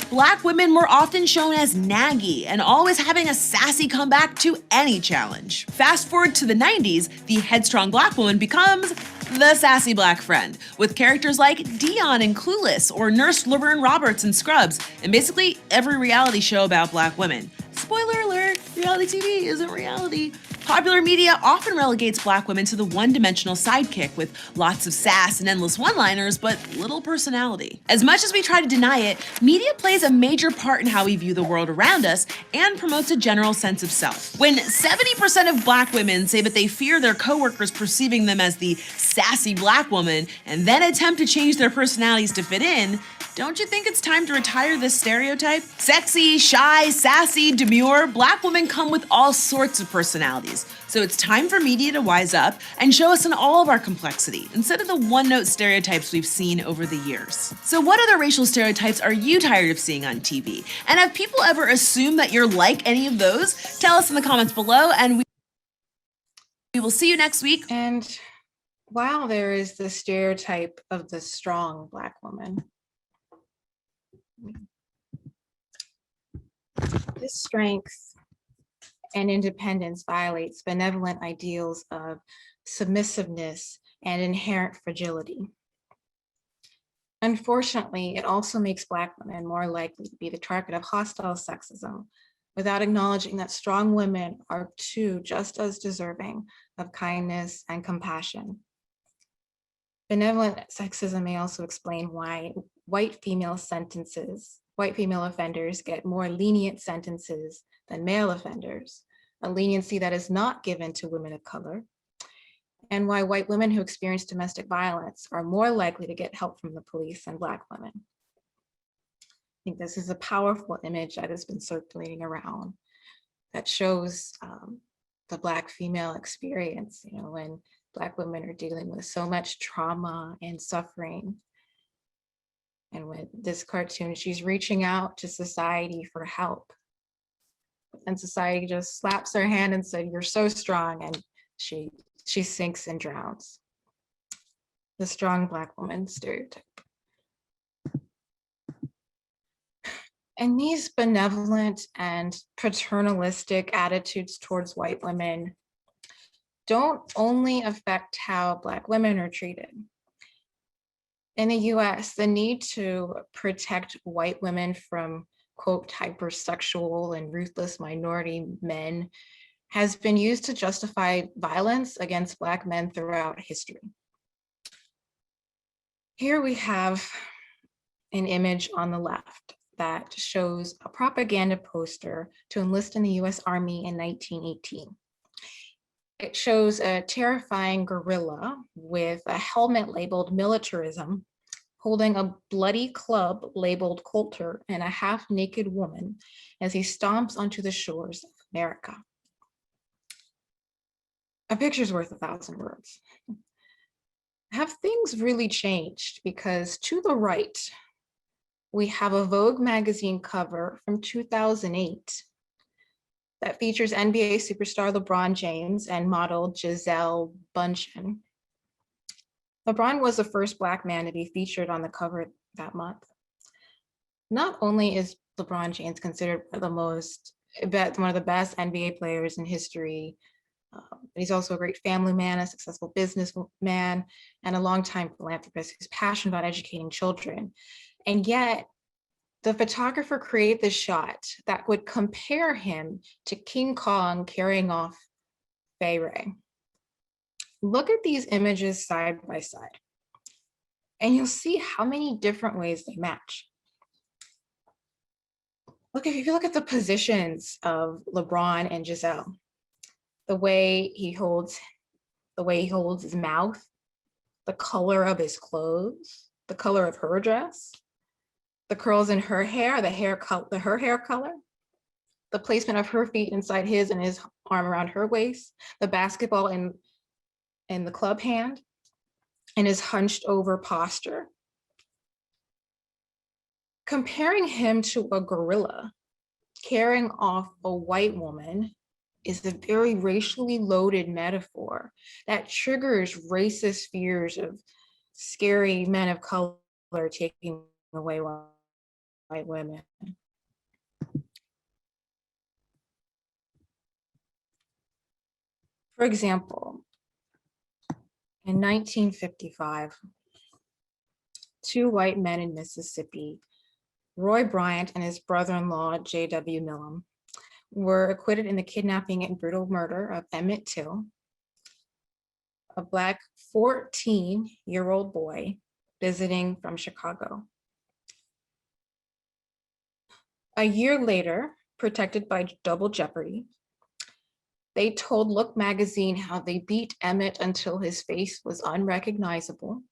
Black women were often shown as naggy and always having a sassy comeback to any challenge. Fast forward to the 90s, the headstrong Black woman becomes the sassy Black friend, with characters like Dion in Clueless or Nurse Laverne Roberts in Scrubs, and basically every reality show about Black women. Spoiler alert, reality TV isn't reality. Popular media often relegates Black women to the one-dimensional sidekick with lots of sass and endless one-liners, but little personality. As much as we try to deny it, media plays a major part in how we view the world around us and promotes a general sense of self. When 70% of Black women say that they fear their coworkers perceiving them as the sassy Black woman and then attempt to change their personalities to fit in, don't you think it's time to retire this stereotype? Sexy, shy, sassy, demure, Black women come with all sorts of personalities. So it's time for media to wise up and show us in all of our complexity, instead of the one-note stereotypes we've seen over the years. So what other racial stereotypes are you tired of seeing on TV? And have people ever assumed that you're like any of those? Tell us in the comments below, and we will see you next week. And while there is the stereotype of the strong Black woman, this strength and independence violates benevolent ideals of submissiveness and inherent fragility. Unfortunately, it also makes Black women more likely to be the target of hostile sexism, without acknowledging that strong women are too just as deserving of kindness and compassion. Benevolent sexism may also explain why white female offenders get more lenient sentences than male offenders, a leniency that is not given to women of color, and why white women who experience domestic violence are more likely to get help from the police than Black women. I think this is a powerful image that has been circulating around that shows the Black female experience, when Black women are dealing with so much trauma and suffering. And with this cartoon, she's reaching out to society for help. And society just slaps her hand and said, "You're so strong," and she sinks and drowns. The strong Black woman stereotype. And these benevolent and paternalistic attitudes towards white women don't only affect how Black women are treated. In the US, the need to protect white women from quote, hypersexual and ruthless minority men has been used to justify violence against Black men throughout history. Here we have an image on the left that shows a propaganda poster to enlist in the US Army in 1918. It shows a terrifying gorilla with a helmet labeled militarism, holding a bloody club labeled Coulter and a half-naked woman as he stomps onto the shores of America. A picture's worth 1,000 words. Have things really changed? Because to the right, we have a Vogue magazine cover from 2008 that features NBA superstar LeBron James and model Gisele Bündchen. LeBron was the first Black man to be featured on the cover that month. Not only is LeBron James considered one of the best NBA players in history, he's also a great family man, a successful businessman, and a longtime philanthropist who's passionate about educating children. And yet, the photographer created this shot that would compare him to King Kong carrying off Fay Wray. Look at these images side by side, and you'll see how many different ways they match. Look, if you look at the positions of LeBron and Gisele, the way he holds his mouth, the color of his clothes, the color of her dress, the curls in her hair, her hair color, the placement of her feet inside his and his arm around her waist, the basketball in the club hand, and his hunched over posture. Comparing him to a gorilla carrying off a white woman is a very racially loaded metaphor that triggers racist fears of scary men of color taking away white women. For example, in 1955, two white men in Mississippi, Roy Bryant and his brother-in-law, J.W. Millam, were acquitted in the kidnapping and brutal murder of Emmett Till, a Black 14-year-old boy visiting from Chicago. A year later, protected by double jeopardy, they told Look magazine how they beat Emmett until his face was unrecognizable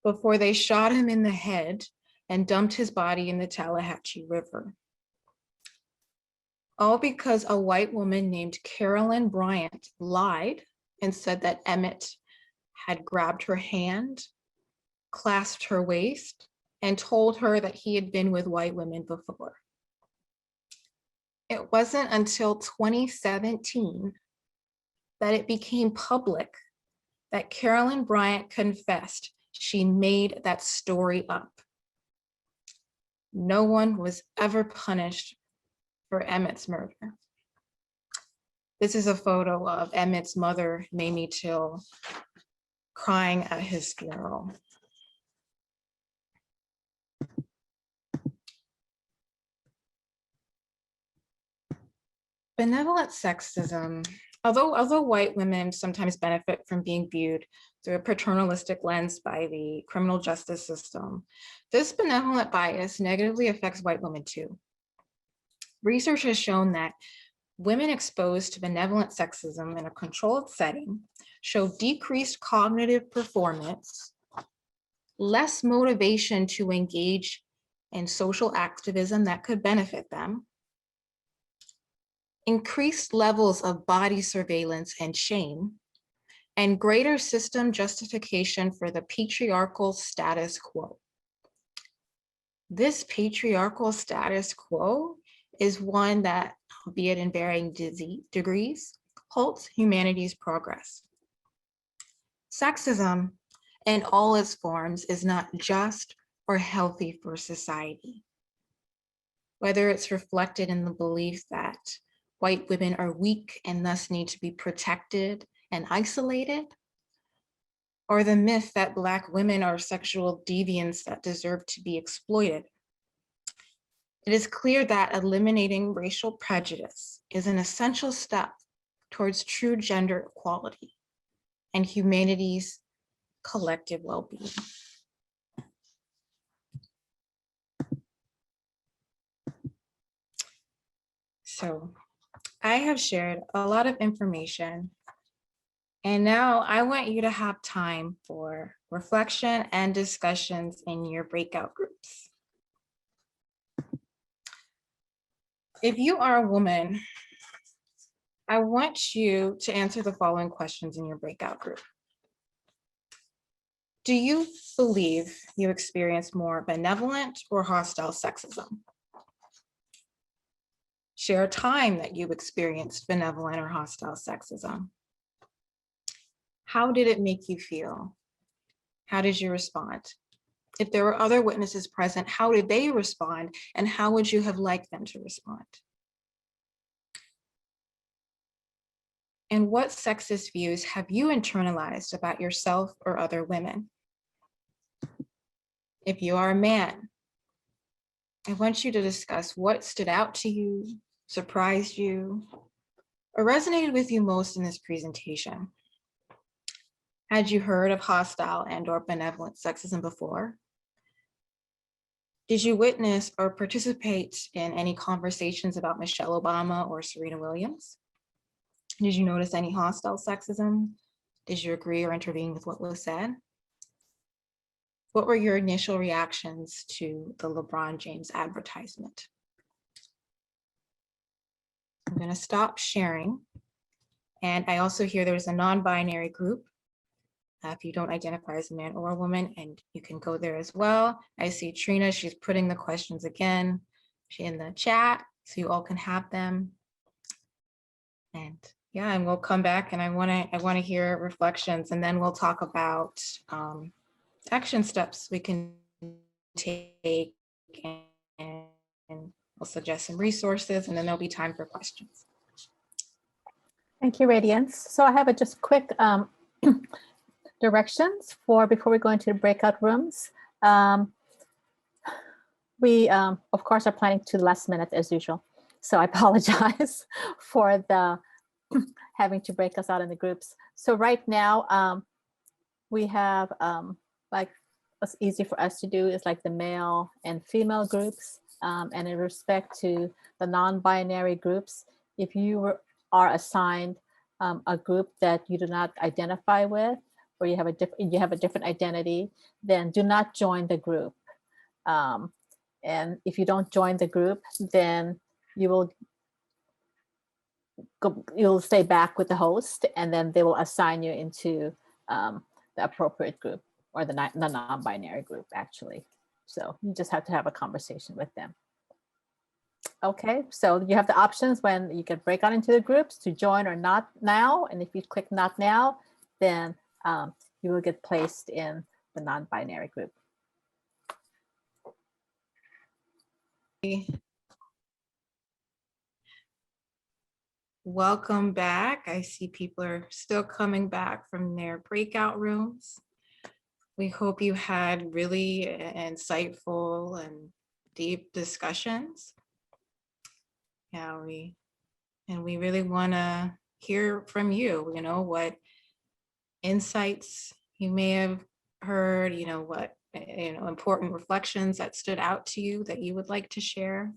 before they shot him in the head and dumped his body in the Tallahatchie River. All because a white woman named Carolyn Bryant lied and said that Emmett had grabbed her hand, clasped her waist, and told her that he had been with white women before. It wasn't until 2017 that it became public that Carolyn Bryant confessed she made that story up. No one was ever punished for Emmett's murder. This is a photo of Emmett's mother, Mamie Till, crying at his funeral. Benevolent sexism, although white women sometimes benefit from being viewed through a paternalistic lens by the criminal justice system, this benevolent bias negatively affects white women too. Research has shown that women exposed to benevolent sexism in a controlled setting show decreased cognitive performance, less motivation to engage in social activism that could benefit them, increased levels of body surveillance and shame, and greater system justification for the patriarchal status quo. This patriarchal status quo is one that, albeit in varying degrees, halts humanity's progress. Sexism in all its forms is not just or healthy for society. Whether it's reflected in the belief that white women are weak and thus need to be protected and isolated, or the myth that Black women are sexual deviants that deserve to be exploited. It is clear that eliminating racial prejudice is an essential step towards true gender equality and humanity's collective well-being. So I have shared a lot of information, and now I want you to have time for reflection and discussions in your breakout groups. If you are a woman, I want you to answer the following questions in your breakout group. Do you believe you experienced more benevolent or hostile sexism? Share a time that you experienced benevolent or hostile sexism. How did it make you feel? How did you respond? If there were other witnesses present, how did they respond? And how would you have liked them to respond? And what sexist views have you internalized about yourself or other women? If you are a man, I want you to discuss what stood out to you, surprised you, or resonated with you most in this presentation. Had you heard of hostile and/or benevolent sexism before? Did you witness or participate in any conversations about Michelle Obama or Serena Williams? Did you notice any hostile sexism? Did you agree or intervene with what was said? What were your initial reactions to the LeBron James advertisement? I'm going to stop sharing. And I also hear there's a non-binary group. If you don't identify as a man or a woman, and you can go there as well. I see Trina, she's putting the questions again in the chat, so you all can have them. And yeah, and we'll come back, and I want to hear reflections, and then we'll talk about action steps we can take, and we'll suggest some resources, and then there'll be time for questions. Thank you, Radiance. So I have a just quick directions for before we go into the breakout rooms. We, of course, are planning to the last minute as usual. So I apologize for the having to break us out in the groups. So right now, we have like what's easy for us to do is like the male and female groups. And in respect to the non-binary groups, if you are assigned a group that you do not identify with, or you have a different identity, then do not join the group. And if you don't join the group, then you'll stay back with the host, and then they will assign you into the appropriate group, or the non-binary group, actually. So you just have to have a conversation with them. Okay, so you have the options when you can break out into the groups to join or not now. And if you click not now, then you will get placed in the non-binary group. Welcome back. I see people are still coming back from their breakout rooms. We hope you had really insightful and deep discussions. Yeah, we really want to hear from you, what insights you may have heard, what important reflections that stood out to you that you would like to share.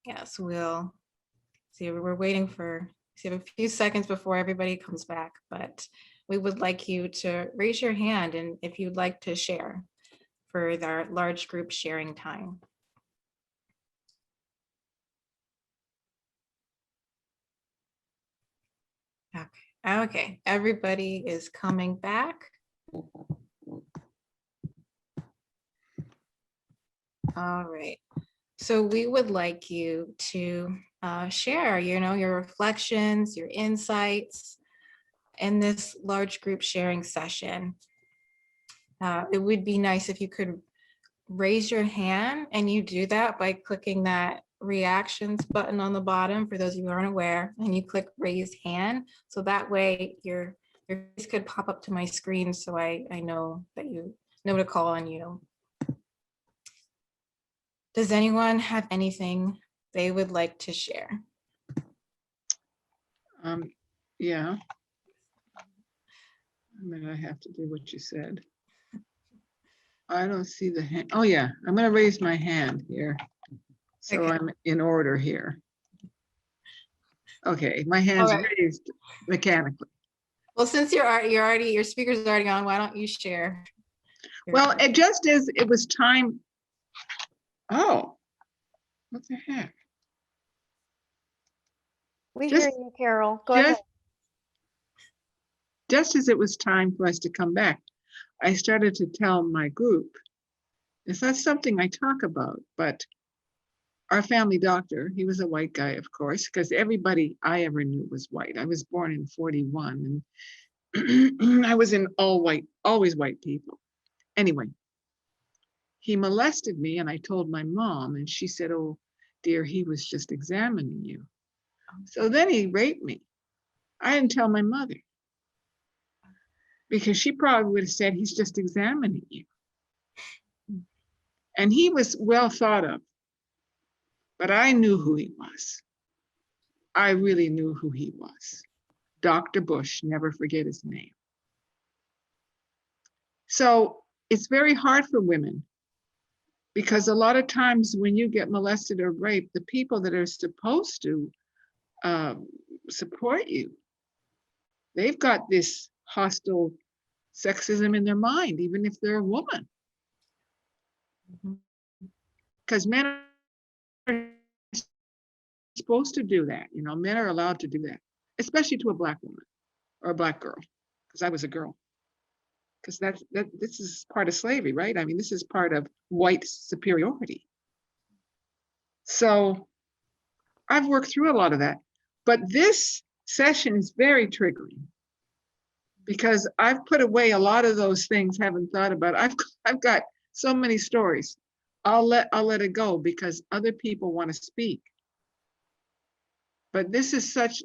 Yes, we'll see. We're waiting for a few seconds before everybody comes back, but we would like you to raise your hand, and if you'd like to share for our large group sharing time. Okay, everybody is coming back. All right, so we would like you to share, your reflections, your insights in this large group sharing session. It would be nice if you could raise your hand, and you do that by clicking that reactions button on the bottom for those of you who aren't aware, and you click raise hand. So that way your face could pop up to my screen, so I know that you know to call on you. Does anyone have anything they would like to share? Yeah. I mean, I have to do what you said. I don't see the hand. Oh yeah, I'm gonna raise my hand here. So Okay. I'm in order here. Okay, my All hand's right. raised mechanically. Well, since your speaker's already on, why don't you share? Well, it just as it was time. Oh, what the heck? We Just- hear you, Carol. Go ahead. Just as it was time for us to come back, I started to tell my group, it's not something I talk about, but our family doctor, he was a white guy, of course, because everybody I ever knew was white. I was born in 41 and I was in all white, always white people. Anyway, he molested me and I told my mom and she said, oh dear, he was just examining you. So then he raped me. I didn't tell my mother because she probably would have said, he's just examining you. And he was well thought of, but I knew who he was. I really knew who he was. Dr. Bush, never forget his name. So it's very hard for women because a lot of times when you get molested or raped, the people that are supposed to support you, they've got this hostile sexism in their mind, even if they're a woman. Because men are supposed to do that. You know, men are allowed to do that, especially to a Black woman or a Black girl, because I was a girl. Because this is part of slavery, right? I mean, this is part of white superiority. So I've worked through a lot of that, but this session is very triggering because I've put away a lot of those things, haven't thought about. I've got so many stories. I'll let it go because other people want to speak. But this is such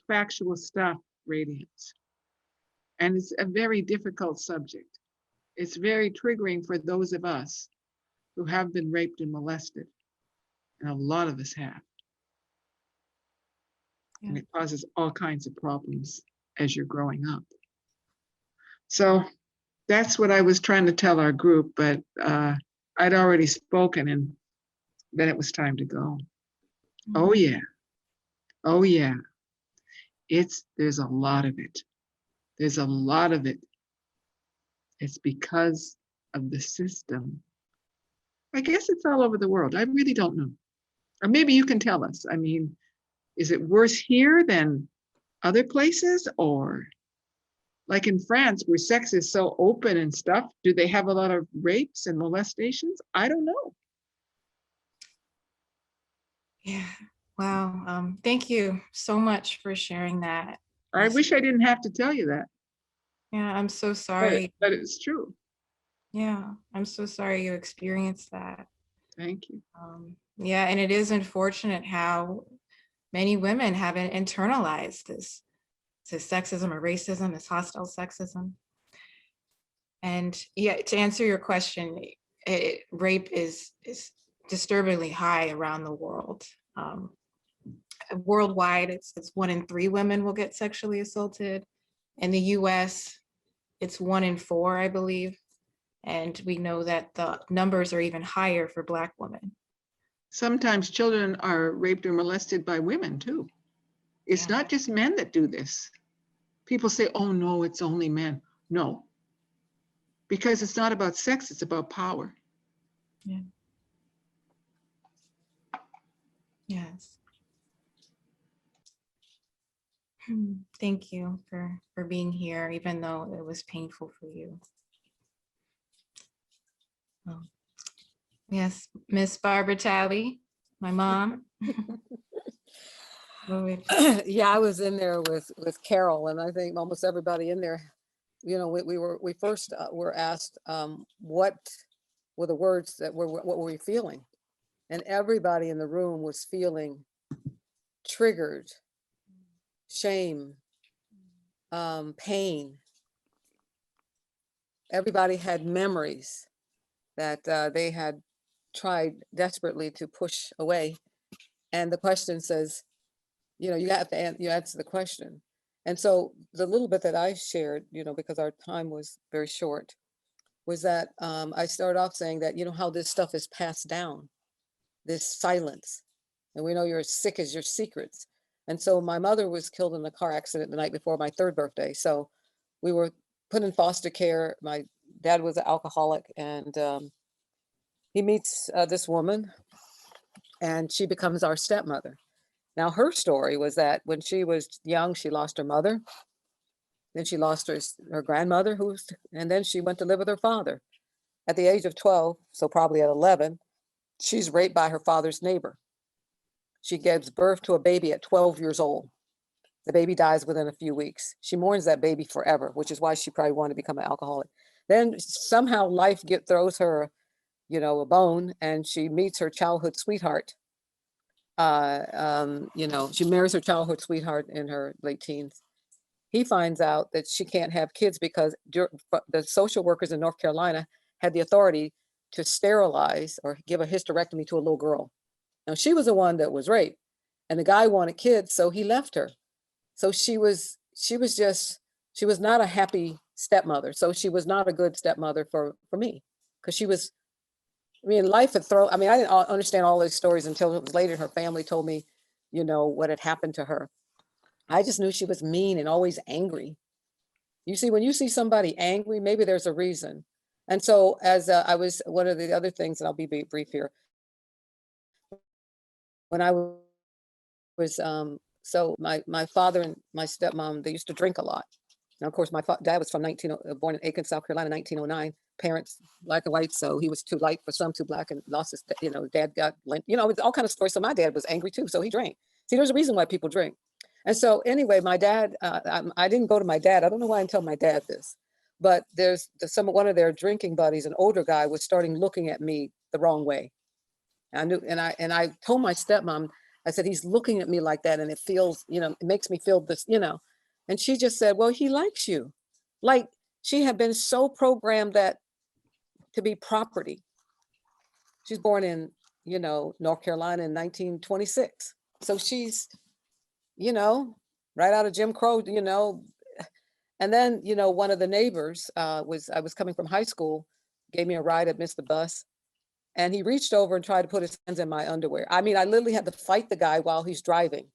factual stuff, Radiance. And it's a very difficult subject. It's very triggering for those of us who have been raped and molested. And a lot of us have. Yeah. And it causes all kinds of problems as you're growing up. So that's what I was trying to tell our group, but I'd already spoken and then it was time to go. Mm-hmm. Oh yeah. Oh yeah. There's a lot of it. There's a lot of it. It's because of the system. I guess it's all over the world. I really don't know. Or maybe you can tell us. I mean, is it worse here than other places? Or like in France, where sex is so open and stuff, do they have a lot of rapes and molestations? I don't know. Yeah. Wow. Thank you so much for sharing that. I wish I didn't have to tell you that. Yeah, I'm so sorry. But it's true. Yeah, I'm so sorry you experienced that. Thank you. Yeah, and it is unfortunate how many women haven't internalized this sexism or racism, this hostile sexism. And yeah, to answer your question, rape is disturbingly high around the world. Worldwide, it's 1 in 3 women will get sexually assaulted. In the US, it's 1 in 4, I believe. And we know that the numbers are even higher for Black women. Sometimes children are raped or molested by women too. It's not just men that do this. People say, oh no, it's only men. No, because it's not about sex, it's about power. Yeah. Yes. Thank you for being here, even though it was painful for you. Oh. Yes, Miss Barbara Talley, my mom. Yeah, I was in there with Carol, and I think almost everybody in there, you know, we first were asked what were the words that what were we feeling, and everybody in the room was feeling triggered, shame, pain. Everybody had memories that they had tried desperately to push away. And the question says, you know, you have to you answer the question. And so the little bit that I shared, you know, because our time was very short, was that I started off saying that, you know, how this stuff is passed down, this silence. And we know you're as sick as your secrets. And so my mother was killed in a car accident the night before my 3rd birthday. So we were put in foster care. My dad was an alcoholic, and he meets this woman, and she becomes our stepmother. Now, her story was that when she was young, she lost her mother. Then she lost her grandmother, and then she went to live with her father. At the age of 12, so probably at 11, she's raped by her father's neighbor. She gives birth to a baby at 12 years old. The baby dies within a few weeks. She mourns that baby forever, which is why she probably wanted to become an alcoholic. Then somehow life throws her, you know, a bone, and she meets her childhood sweetheart. You know, she marries her childhood sweetheart in her late teens. He finds out that she can't have kids because the social workers in North Carolina had the authority to sterilize or give a hysterectomy to a little girl. Now, she was the one that was raped, and the guy wanted kids, so he left her. So she was not a happy stepmother. So she was not a good stepmother for me, because she was, I mean, life had thrown, I mean, I didn't understand all those stories until it was later her family told me, you know, what had happened to her. I just knew she was mean and always angry. You see, when you see somebody angry, maybe there's a reason. And so as I was, one of the other things, and I'll be brief here, when I was, so my father and my stepmom, they used to drink a lot. Now, of course, my dad was from born in Aiken, South Carolina, 1909. Parents, black and white, so he was too light for some, too black, and lost his, you know, dad got, you know, all kind of stories. So my dad was angry too, so he drank. See, there's a reason why people drink. And so anyway, my dad, I didn't go to my dad. I don't know why I didn't tell my dad this, but there's one of their drinking buddies, an older guy, was starting looking at me the wrong way. I knew, and I told my stepmom, I said, he's looking at me like that, and it feels, you know, it makes me feel this, you know. And she just said, well, he likes you. Like, she had been so programmed that to be property. She's born in, you know, North Carolina in 1926. So she's, you know, right out of Jim Crow, you know. And then, you know, one of the neighbors I was coming from high school, gave me a ride. I missed the bus. And he reached over and tried to put his hands in my underwear. I mean, I literally had to fight the guy while he's driving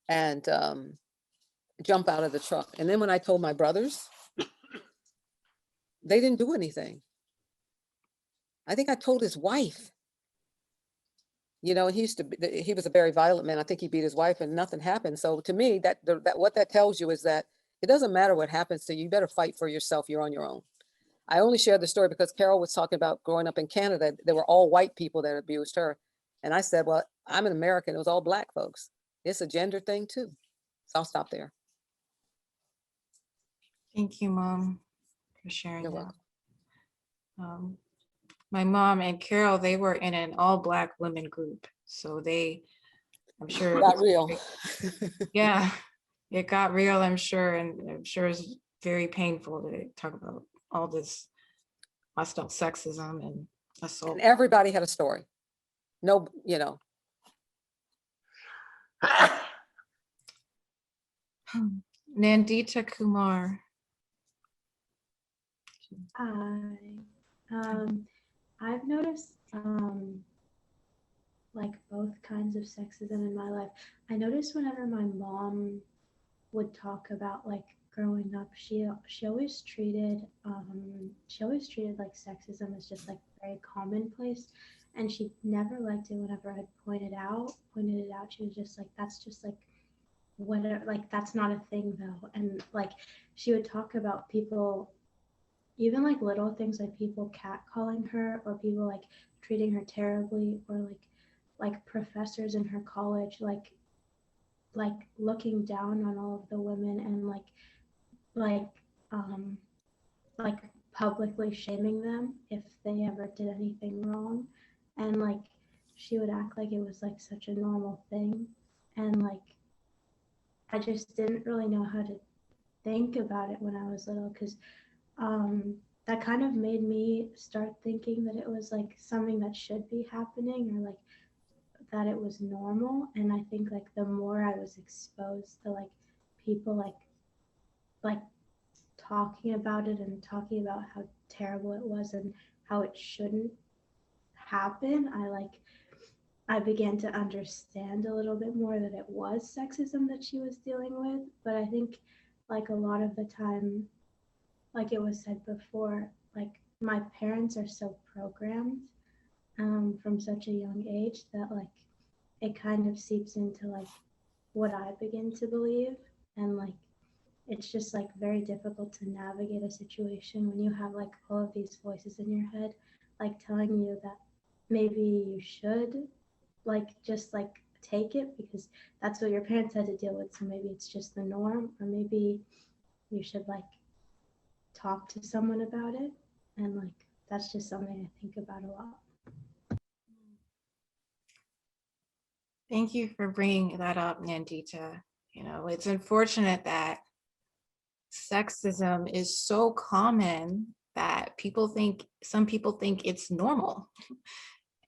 and jump out of the truck. And then when I told my brothers, they didn't do anything. I think I told his wife. You know, he was a very violent man. I think he beat his wife and nothing happened. So to me, that what that tells you is that it doesn't matter what happens to you. You better fight for yourself. You're on your own. I only shared the story because Carol was talking about growing up in Canada. They were all white people that abused her. And I said, well, I'm an American. It was all black folks. It's a gender thing too. So I'll stop there. Thank you, Mom, for sharing You're that. welcome. My mom and Carol, they were in an all Black women group. So I'm sure. Got real. Yeah, it got real, I'm sure. And I'm sure it's very painful to talk about all this hostile sexism and assault. And everybody had a story. No, you know. Nandita Kumar. Hi. I've noticed like both kinds of sexism in my life. I noticed whenever my mom would talk about like growing up, she always treated like sexism as just like very commonplace, and she never liked it whenever I pointed it out. She was just like, that's just like whatever, like that's not a thing though. And like she would talk about people, even like little things like people catcalling her or people like treating her terribly, or like professors in her college like looking down on all of the women and like um like publicly shaming them if they ever did anything wrong. And like she would act like it was like such a normal thing, and like I just didn't really know how to think about it when I was little, because that kind of made me start thinking that it was like something that should be happening, or like that it was normal. And I think like the more I was exposed to like people like talking about it and talking about how terrible it was and how it shouldn't happen, I began to understand a little bit more that it was sexism that she was dealing with. But I think like a lot of the time, like it was said before, like my parents are so programmed from such a young age that like it kind of seeps into like what I begin to believe. And like it's just like very difficult to navigate a situation when you have like all of these voices in your head like telling you that maybe you should like just like take it because that's what your parents had to deal with, so maybe it's just the norm, or maybe you should like talk to someone about it. And like that's just something I think about a lot. Thank you for bringing that up, Nandita. You know, it's unfortunate that sexism is so common that some people think it's normal.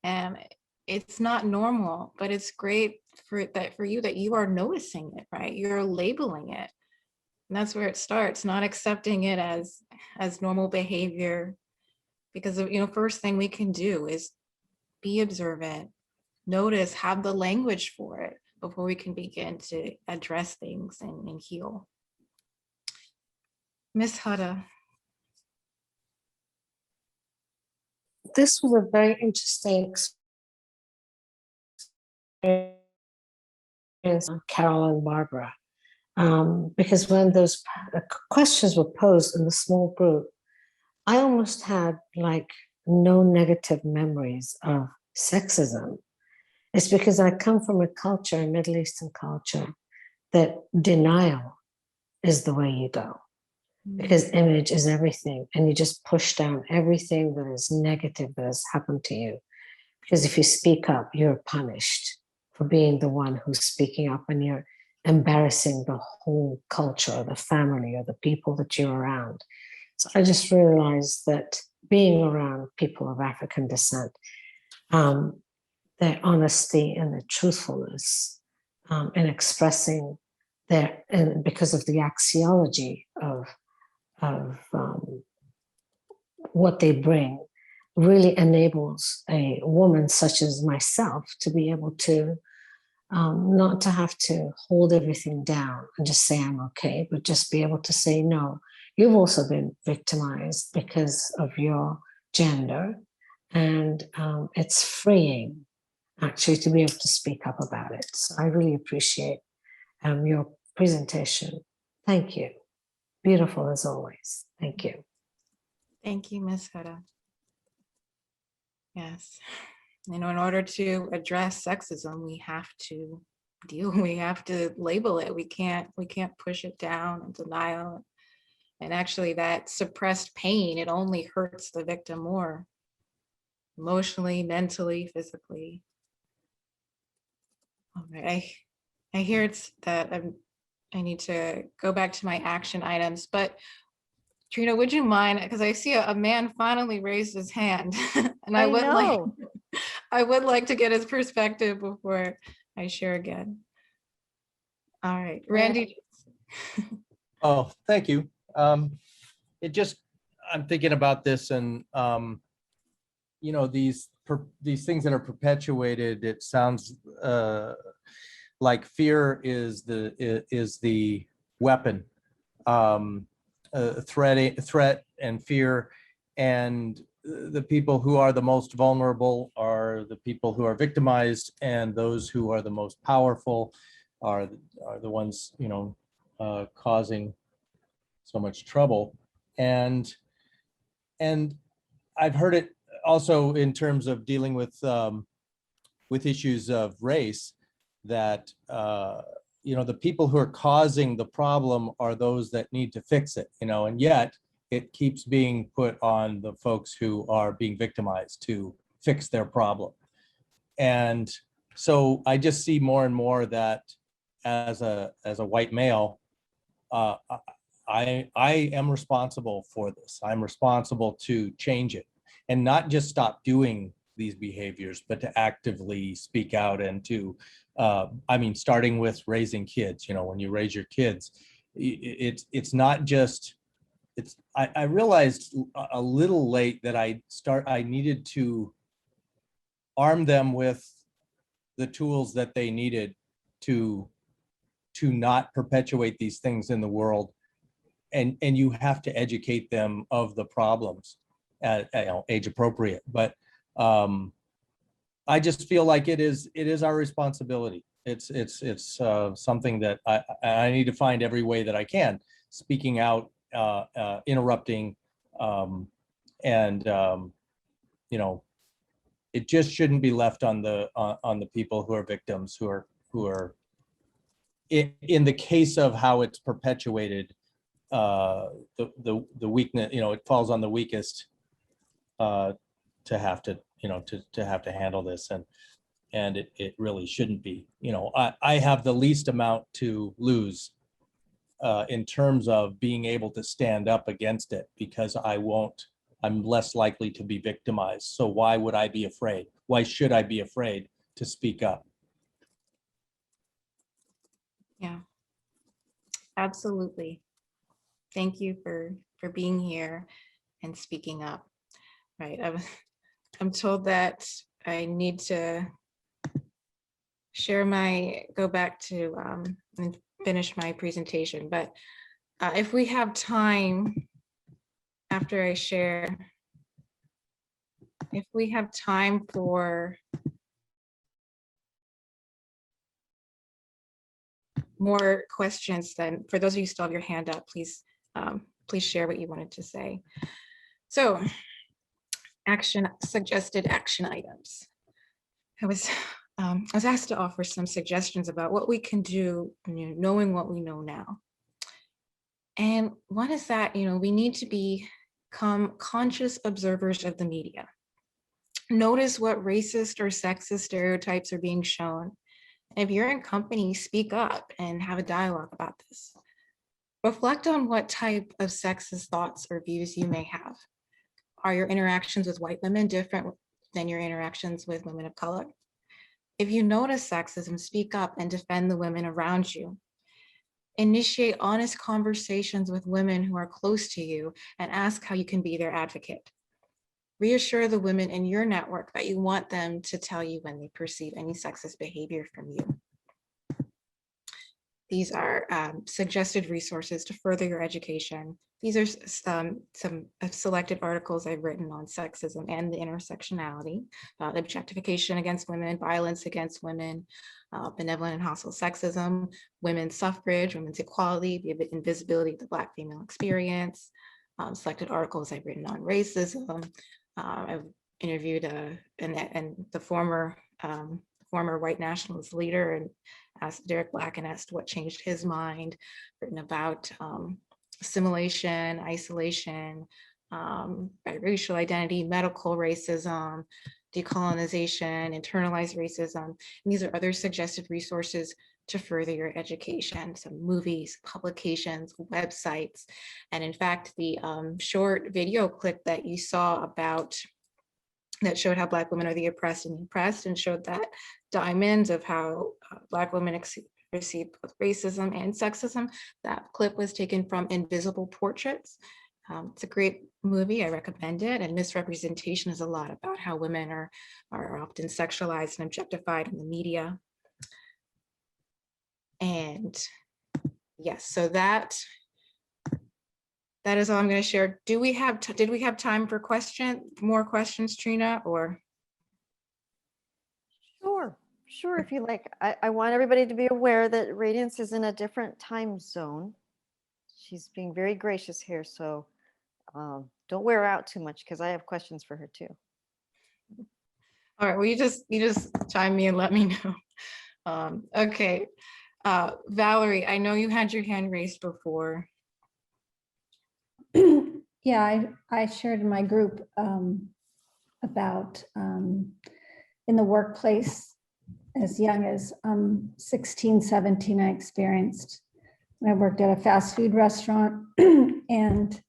And it's not normal, but it's great for you that you are noticing it, right? You're labeling it. And that's where it starts, not accepting it as normal behavior. Because, you know, first thing we can do is be observant, notice, have the language for it before we can begin to address things and heal. Miss Hada. This was a very interesting experience on Carol and Barbara, because when those questions were posed in the small group, I almost had like no negative memories of sexism. It's because I come from a culture, a Middle Eastern culture, that denial is the way you go. Because image is everything, and you just push down everything that is negative that has happened to you. Because if you speak up, you're punished for being the one who's speaking up, and you're embarrassing the whole culture or the family or the people that you're around. So I just realized that being around people of African descent, their honesty and their truthfulness in expressing and because of the axiology of what they bring, really enables a woman such as myself to be able to not to have to hold everything down and just say I'm okay, but just be able to say, no, you've also been victimized because of your gender. And it's freeing actually to be able to speak up about it. So I really appreciate your presentation. Thank you. Beautiful as always. Thank you. Thank you, Ms. Hada. Yes. You know, in order to address sexism, we have to label it. We can't push it down and denial. And actually that suppressed pain, it only hurts the victim more, emotionally, mentally, physically. All right, I hear it's that I need to go back to my action items, but Trina, would you mind, because I see a man finally raised his hand and I would like to get his perspective before I share again. All right, Randy. Oh, thank you. I'm thinking about this, and you know, these things that are perpetuated, it sounds like fear is the weapon. Threat and fear, and the people who are the most vulnerable are the people who are victimized, and those who are the most powerful are the ones, you know, causing so much trouble. And I've heard it also in terms of dealing with issues of race, that you know, the people who are causing the problem are those that need to fix it, you know, and yet it keeps being put on the folks who are being victimized to fix their problem. And so I just see more and more that as a white male, I am responsible for this. I'm responsible to change it and not just stop doing these behaviors, but to actively speak out and to, I mean, starting with raising kids. You know, when you raise your kids, it's not just, I realized a little late that I needed to arm them with the tools that they needed to not perpetuate these things in the world. And you have to educate them of the problems at, you know, age appropriate. But I just feel like it is our responsibility. It's something that I need to find every way that I can, speaking out, interrupting, and you know, it just shouldn't be left on the people who are victims, who are in the case of how it's perpetuated. The weakness, you know, it falls on the weakest to have to, you know, to have to handle this, and it really shouldn't be. You know, I have the least amount to lose in terms of being able to stand up against it, because I'm less likely to be victimized. So why would I be afraid? Why should I be afraid to speak up? Yeah, absolutely. Thank you for being here and speaking up. Right, I'm told that I need to go back to and finish my presentation, but if we have time after I share, if we have time for more questions, then for those of you who still have your hand up, please share what you wanted to say. So, suggested action items. I was asked to offer some suggestions about what we can do, you know, knowing what we know now. And one is that, you know, we need to become conscious observers of the media. Notice what racist or sexist stereotypes are being shown. And if you're in company, speak up and have a dialogue about this. Reflect on what type of sexist thoughts or views you may have. Are your interactions with white women different than your interactions with women of color? If you notice sexism, speak up and defend the women around you. Initiate honest conversations with women who are close to you and ask how you can be their advocate. Reassure the women in your network that you want them to tell you when they perceive any sexist behavior from you. These are suggested resources to further your education. These are some selected articles I've written on sexism and the intersectionality, objectification against women, violence against women, benevolent and hostile sexism, women's suffrage, women's equality, the invisibility of the Black female experience, selected articles I've written on racism. I've interviewed the former white nationalist leader and asked Derek Black and asked what changed his mind, written about assimilation, isolation, biracial identity, medical racism, decolonization, internalized racism. And these are other suggested resources to further your education, some movies, publications, websites. And in fact, the short video clip that you saw that showed how Black women are the oppressed and showed that diamonds of how Black women receive both racism and sexism. That clip was taken from Invisible Portraits. It's a great movie, I recommend it. And misrepresentation is a lot about how women are often sexualized and objectified in the media. And yes, so that is all I'm going to share. Did we have time for more questions, Trina, or? Sure, if you like. I want everybody to be aware that Radiance is in a different time zone. She's being very gracious here, so don't wear her out too much because I have questions for her too. All right, well, you just chime me and let me know. Okay, Valerie, I know you had your hand raised before. Yeah, I shared in my group about in the workplace as young as 16, 17, I experienced when I worked at a fast food restaurant. And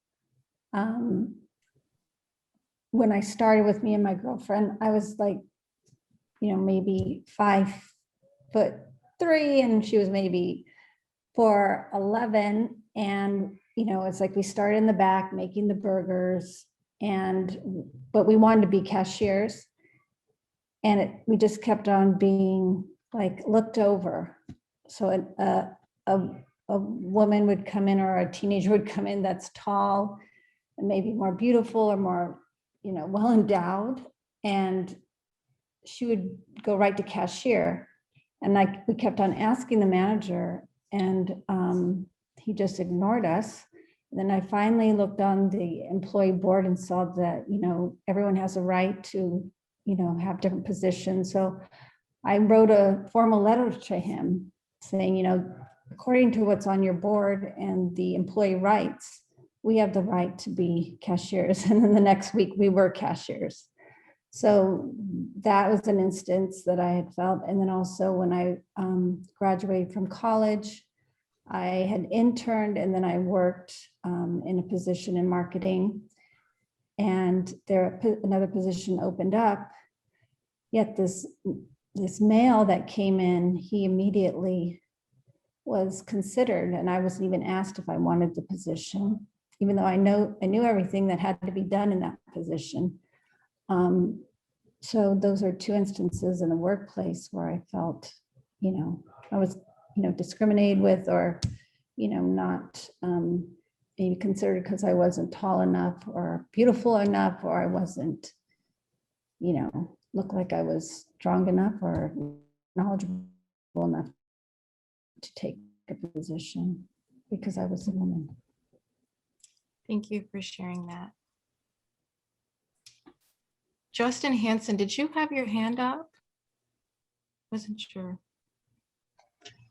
when I started with me and my girlfriend, I was like, maybe 5'3", and she was maybe 4'11". And, it's like we started in the back making the burgers, but we wanted to be cashiers. And we just kept on being like looked over. So a woman would come in, or a teenager would come in that's tall and maybe more beautiful or more, well endowed, and she would go right to cashier. And we kept on asking the manager, and he just ignored us. And then I finally looked on the employee board and saw that, everyone has a right to, have different positions. So I wrote a formal letter to him saying, according to what's on your board and the employee rights, we have the right to be cashiers. And then the next week we were cashiers. So that was an instance that I had felt. And then also when I graduated from college, I had interned, and then I worked in a position in marketing, and another position opened up. Yet this male that came in, he immediately was considered, and I wasn't even asked if I wanted the position, even though I knew everything that had to be done in that position. So those are two instances in the workplace where I felt, I was, discriminated with, or, not maybe considered because I wasn't tall enough or beautiful enough, or I wasn't, look like I was strong enough or knowledgeable enough to take a position because I was a woman. Thank you for sharing that. Justin Hansen, did you have your hand up? Wasn't sure.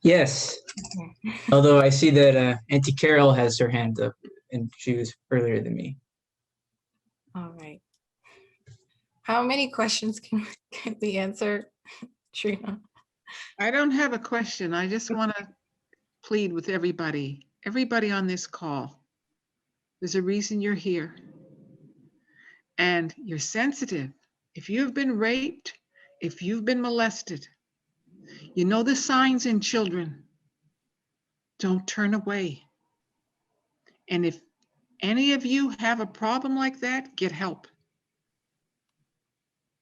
Yes, Okay. although I see that Auntie Carol has her hand up, and she was earlier than me. All right. How many questions can we answer, Trina? I don't have a question. I just want to plead with everybody on this call. There's a reason you're here. And you're sensitive. If you've been raped, if you've been molested, you know the signs in children. Don't turn away. And if any of you have a problem like that, get help.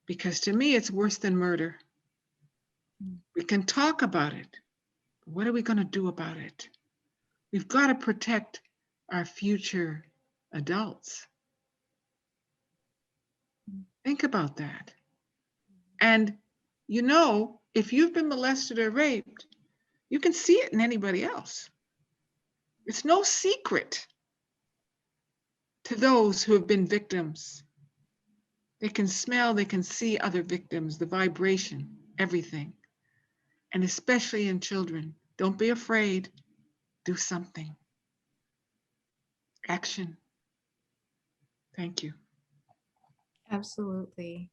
Because to me, it's worse than murder. We can talk about it. But what are we going to do about it? We've got to protect our future adults. Think about that. And if you've been molested or raped, you can see it in anybody else. It's no secret to those who have been victims. They can smell, they can see other victims, the vibration, everything. And especially in children, don't be afraid, do something. Action. Thank you. Absolutely.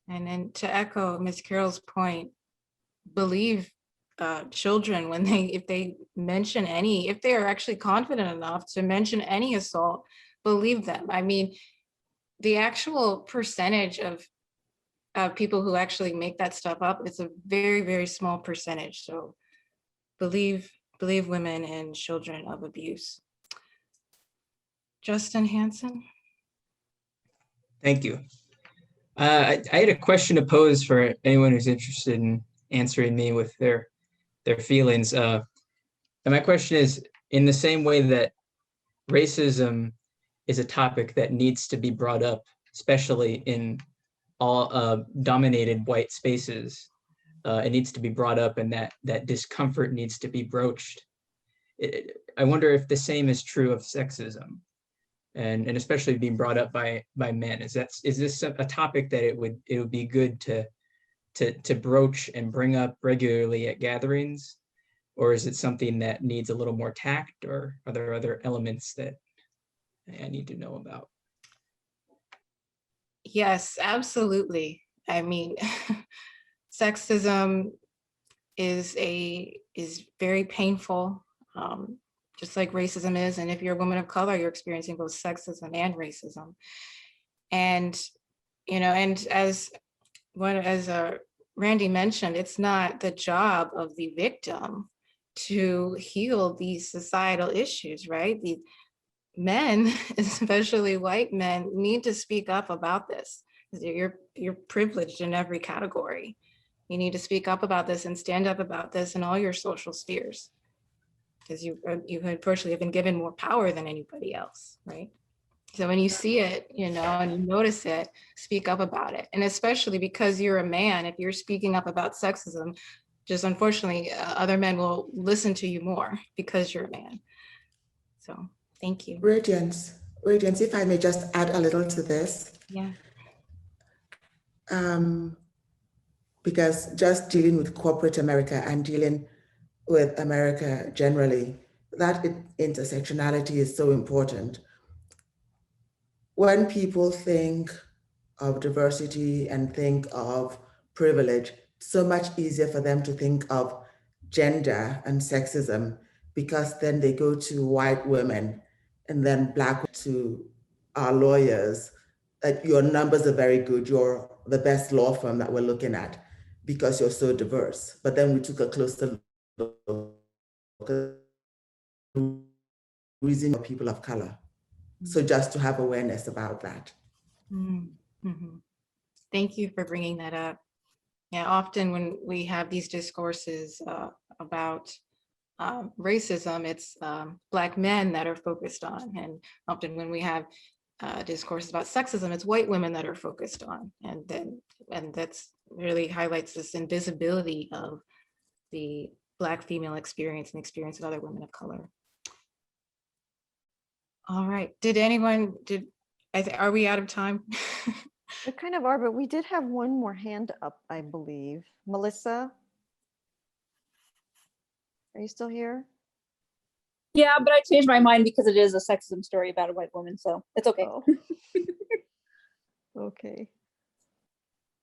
And then to echo Ms. Carroll's point, believe children when if they are actually confident enough to mention any assault, believe them. I mean, the actual percentage of people who actually make that stuff up, it's a very, very small percentage. So believe women and children of abuse. Justin Hansen. Thank you. I had a question to pose for anyone who's interested in answering me with their feelings. And my question is, in the same way that racism is a topic that needs to be brought up, especially in all dominated white spaces, it needs to be brought up, and that discomfort needs to be broached. I wonder if the same is true of sexism, and especially being brought up by men. Is this a topic that it would be good to broach and bring up regularly at gatherings, or is it something that needs a little more tact, or are there other elements that I need to know about? Yes, absolutely. I mean, sexism is very painful. just like racism is. And if you're a woman of color, you're experiencing both sexism and racism. And, and as Randy mentioned, it's not the job of the victim to heal these societal issues, right? The men, especially white men, need to speak up about this. You're privileged in every category. You need to speak up about this and stand up about this in all your social spheres, because you unfortunately have been given more power than anybody else, right? So when you see it, and you notice it, speak up about it. And especially because you're a man, if you're speaking up about sexism, just unfortunately, other men will listen to you more because you're a man. So thank you. Radiance, if I may just add a little to this. Yeah. Because just dealing with corporate America and dealing with America generally, that intersectionality is so important. When people think of diversity and think of privilege, so much easier for them to think of gender and sexism, because then they go to white women and then black to our lawyers. Your numbers are very good. You're the best law firm that we're looking at because you're so diverse. But then we took a closer look at the reason for people of color. So just to have awareness about that. Mm-hmm. Thank you for bringing that up. Yeah, often when we have these discourses about racism, it's Black men that are focused on. And often when we have discourses about sexism, it's white women that are focused on. And that's really highlights this invisibility of the Black female experience and experience of other women of color. All right, are we out of time? We kind of are, but we did have one more hand up, I believe. Melissa? Are you still here? Yeah, but I changed my mind because it is a sexism story about a white woman, so it's okay. Oh. Okay.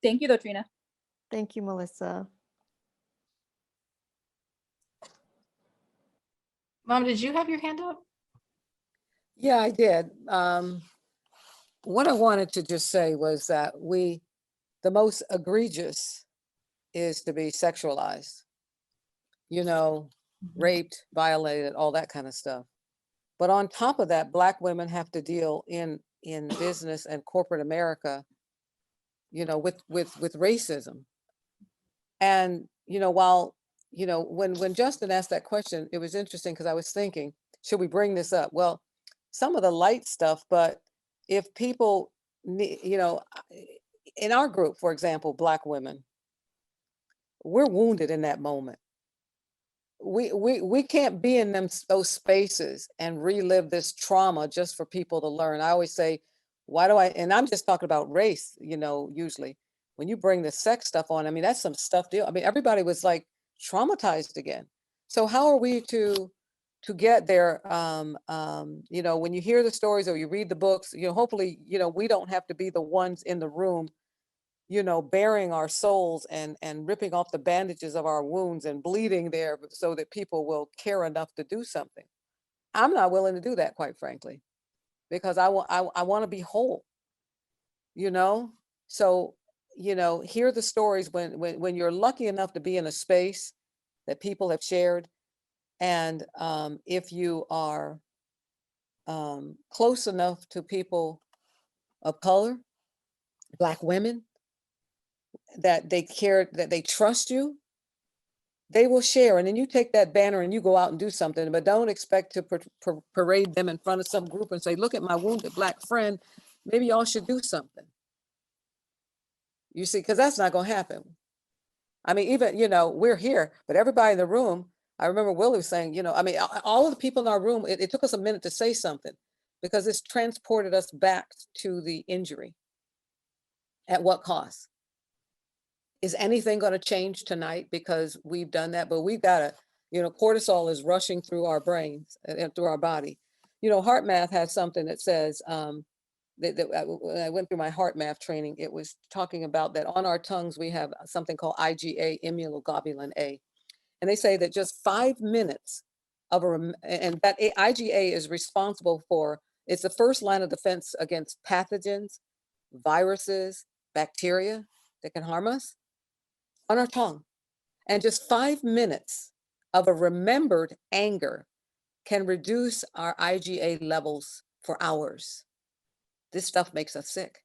Thank you, though, Trina. Thank you, Melissa. Mom, did you have your hand up? Yeah, I did. What I wanted to just say was that the most egregious is to be sexualized, raped, violated, all that kind of stuff. But on top of that, Black women have to deal in business and corporate America, with racism. And, when Justin asked that question, it was interesting because I was thinking, should we bring this up? Well, some of the light stuff, but if people, in our group, for example, Black women, we're wounded in that moment. We can't be in those spaces and relive this trauma just for people to learn. I always say, and I'm just talking about race, usually. When you bring the sex stuff on, I mean, that's some stuff deal. I mean, everybody was like traumatized again. So how are we to get there? When you hear the stories or you read the books, hopefully, we don't have to be the ones in the room, bearing our souls and ripping off the bandages of our wounds and bleeding there so that people will care enough to do something. I'm not willing to do that, quite frankly, because I want to be whole, So, hear the stories when you're lucky enough to be in a space that people have shared. And if you are close enough to people of color, Black women, that they care, that they trust you, they will share. And then you take that banner and you go out and do something, but don't expect to parade them in front of some group and say, look at my wounded Black friend, maybe y'all should do something. You see, because that's not going to happen. I mean, even, we're here, but everybody in the room, I remember Willie was saying, all of the people in our room, it took us a minute to say something because it's transported us back to the injury. At what cost? Is anything going to change tonight because we've done that? But we've got to, cortisol is rushing through our brains and through our body. Heart Math has something that says, when I went through my heart math training, it was talking about that on our tongues, we have something called IgA, immunoglobulin A. And they say that just 5 minutes of and that IgA is responsible for, it's the first line of defense against pathogens, viruses, bacteria that can harm us on our tongue. And just 5 minutes of a remembered anger can reduce our IgA levels for hours. This stuff makes us sick.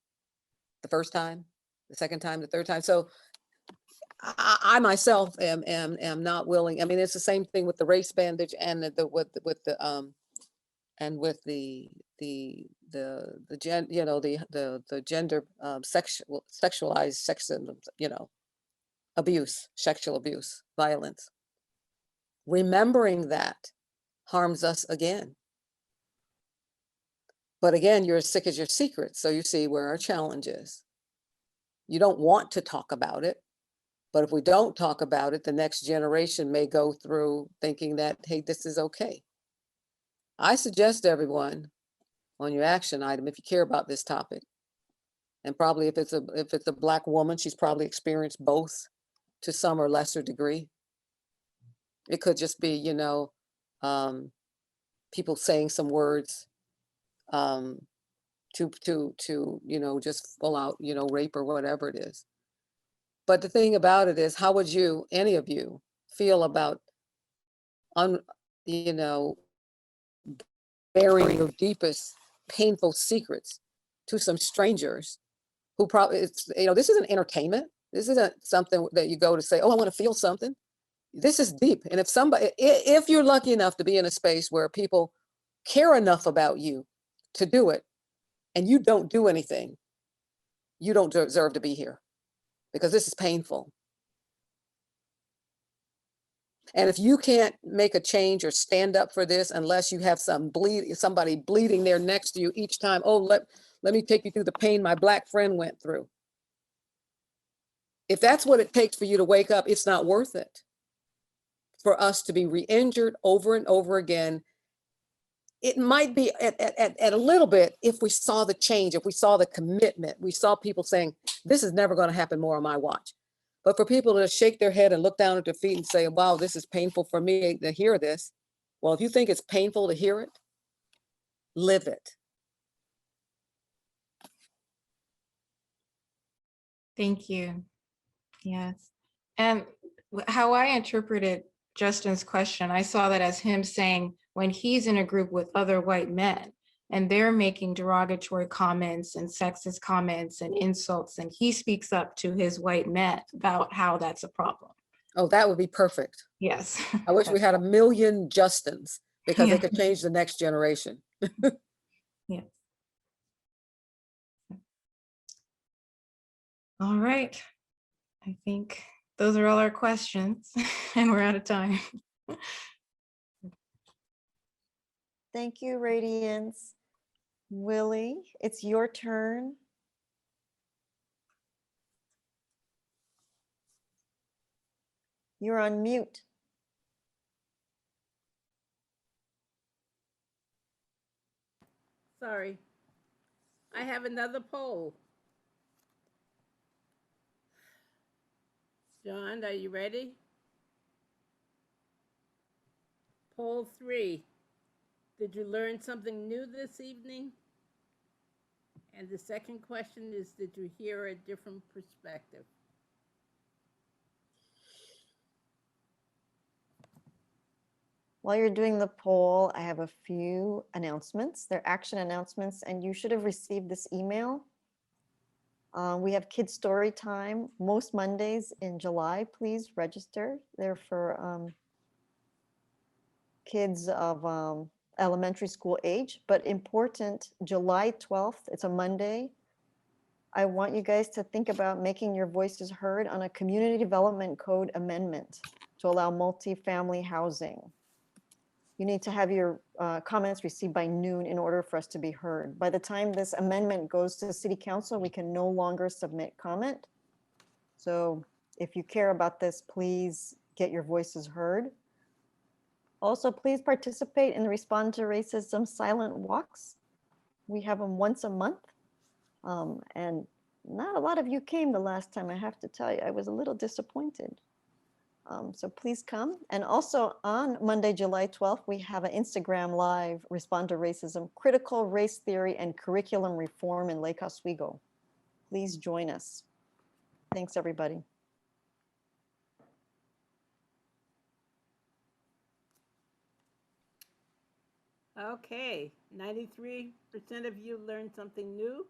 The first time, the second time, the third time. So I myself am not willing. I mean, it's the same thing with the race bandage and with the gender sexualized sexism, abuse, sexual abuse, violence. Remembering that harms us again. But again, you're as sick as your secret. So you see where our challenge is. You don't want to talk about it. But if we don't talk about it, the next generation may go through thinking that, hey, this is okay. I suggest everyone on your action item, if you care about this topic, and probably if it's a Black woman, she's probably experienced both to some or lesser degree. It could just be, people saying some words to just full out, rape or whatever it is. But the thing about it is, how would you, any of you, feel about, bearing your deepest painful secrets to some strangers who probably, this isn't entertainment. This isn't something that you go to say, oh, I want to feel something. This is deep. And if you're lucky enough to be in a space where people care enough about you to do it, and you don't do anything, you don't deserve to be here, because this is painful. And if you can't make a change or stand up for this unless you have somebody bleeding there next to you each time, oh, let me take you through the pain my Black friend went through. If that's what it takes for you to wake up, it's not worth it for us to be re-injured over and over again. It might be at a little bit if we saw the change, if we saw the commitment, we saw people saying, this is never going to happen more on my watch. But for people to shake their head and look down at their feet and say, wow, this is painful for me to hear this. Well, if you think it's painful to hear it, live it. Thank you. Yes. And how I interpreted Justin's question, I saw that as him saying, when he's in a group with other white men and they're making derogatory comments and sexist comments and insults, and he speaks up to his white men about how that's a problem. Oh, that would be perfect. Yes. I wish we had 1 million Justins, because they could change the next generation. Yes. All right. I think those are all our questions and we're out of time. Thank you, Radiance. Willie, it's your turn. You're on mute. Sorry. I have another poll. John, are you ready? Poll 3. Did you learn something new this evening? And the second question is, did you hear a different perspective? While you're doing the poll, I have a few announcements. They're action announcements, and you should have received this email. We have Kids Story Time most Mondays in July. Please register. They're for kids of elementary school age, but important, July 12th, it's a Monday. I want you guys to think about making your voices heard on a community development code amendment to allow multifamily housing. You need to have your comments received by noon in order for us to be heard. By the time this amendment goes to the City Council, we can no longer submit comment. So if you care about this, please get your voices heard. Also, please participate in the Respond to Racism silent walks. We have them once a month. And not a lot of you came the last time, I have to tell you. I was a little disappointed. So please come. And also on Monday, July 12th, we have an Instagram Live, Respond to Racism, Critical Race Theory and Curriculum Reform in Lake Oswego. Please join us. Thanks, everybody. Okay, 93% of you learned something new,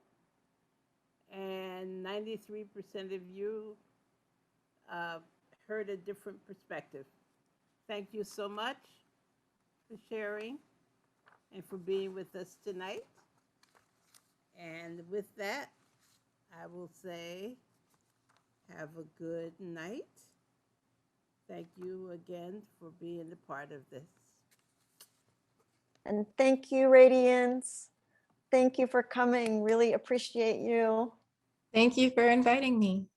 and 93% of you heard a different perspective. Thank you so much for sharing and for being with us tonight. And with that, I will say, have a good night. Thank you again for being a part of this. And thank you, Radiance. Thank you for coming. Really appreciate you. Thank you for inviting me.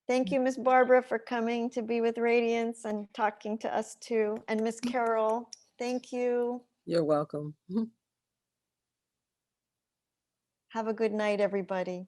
Thank you, Miss Barbara, for coming to be with Radiance and talking to us too. And Miss Carol, thank you. You're welcome. Have a good night, everybody.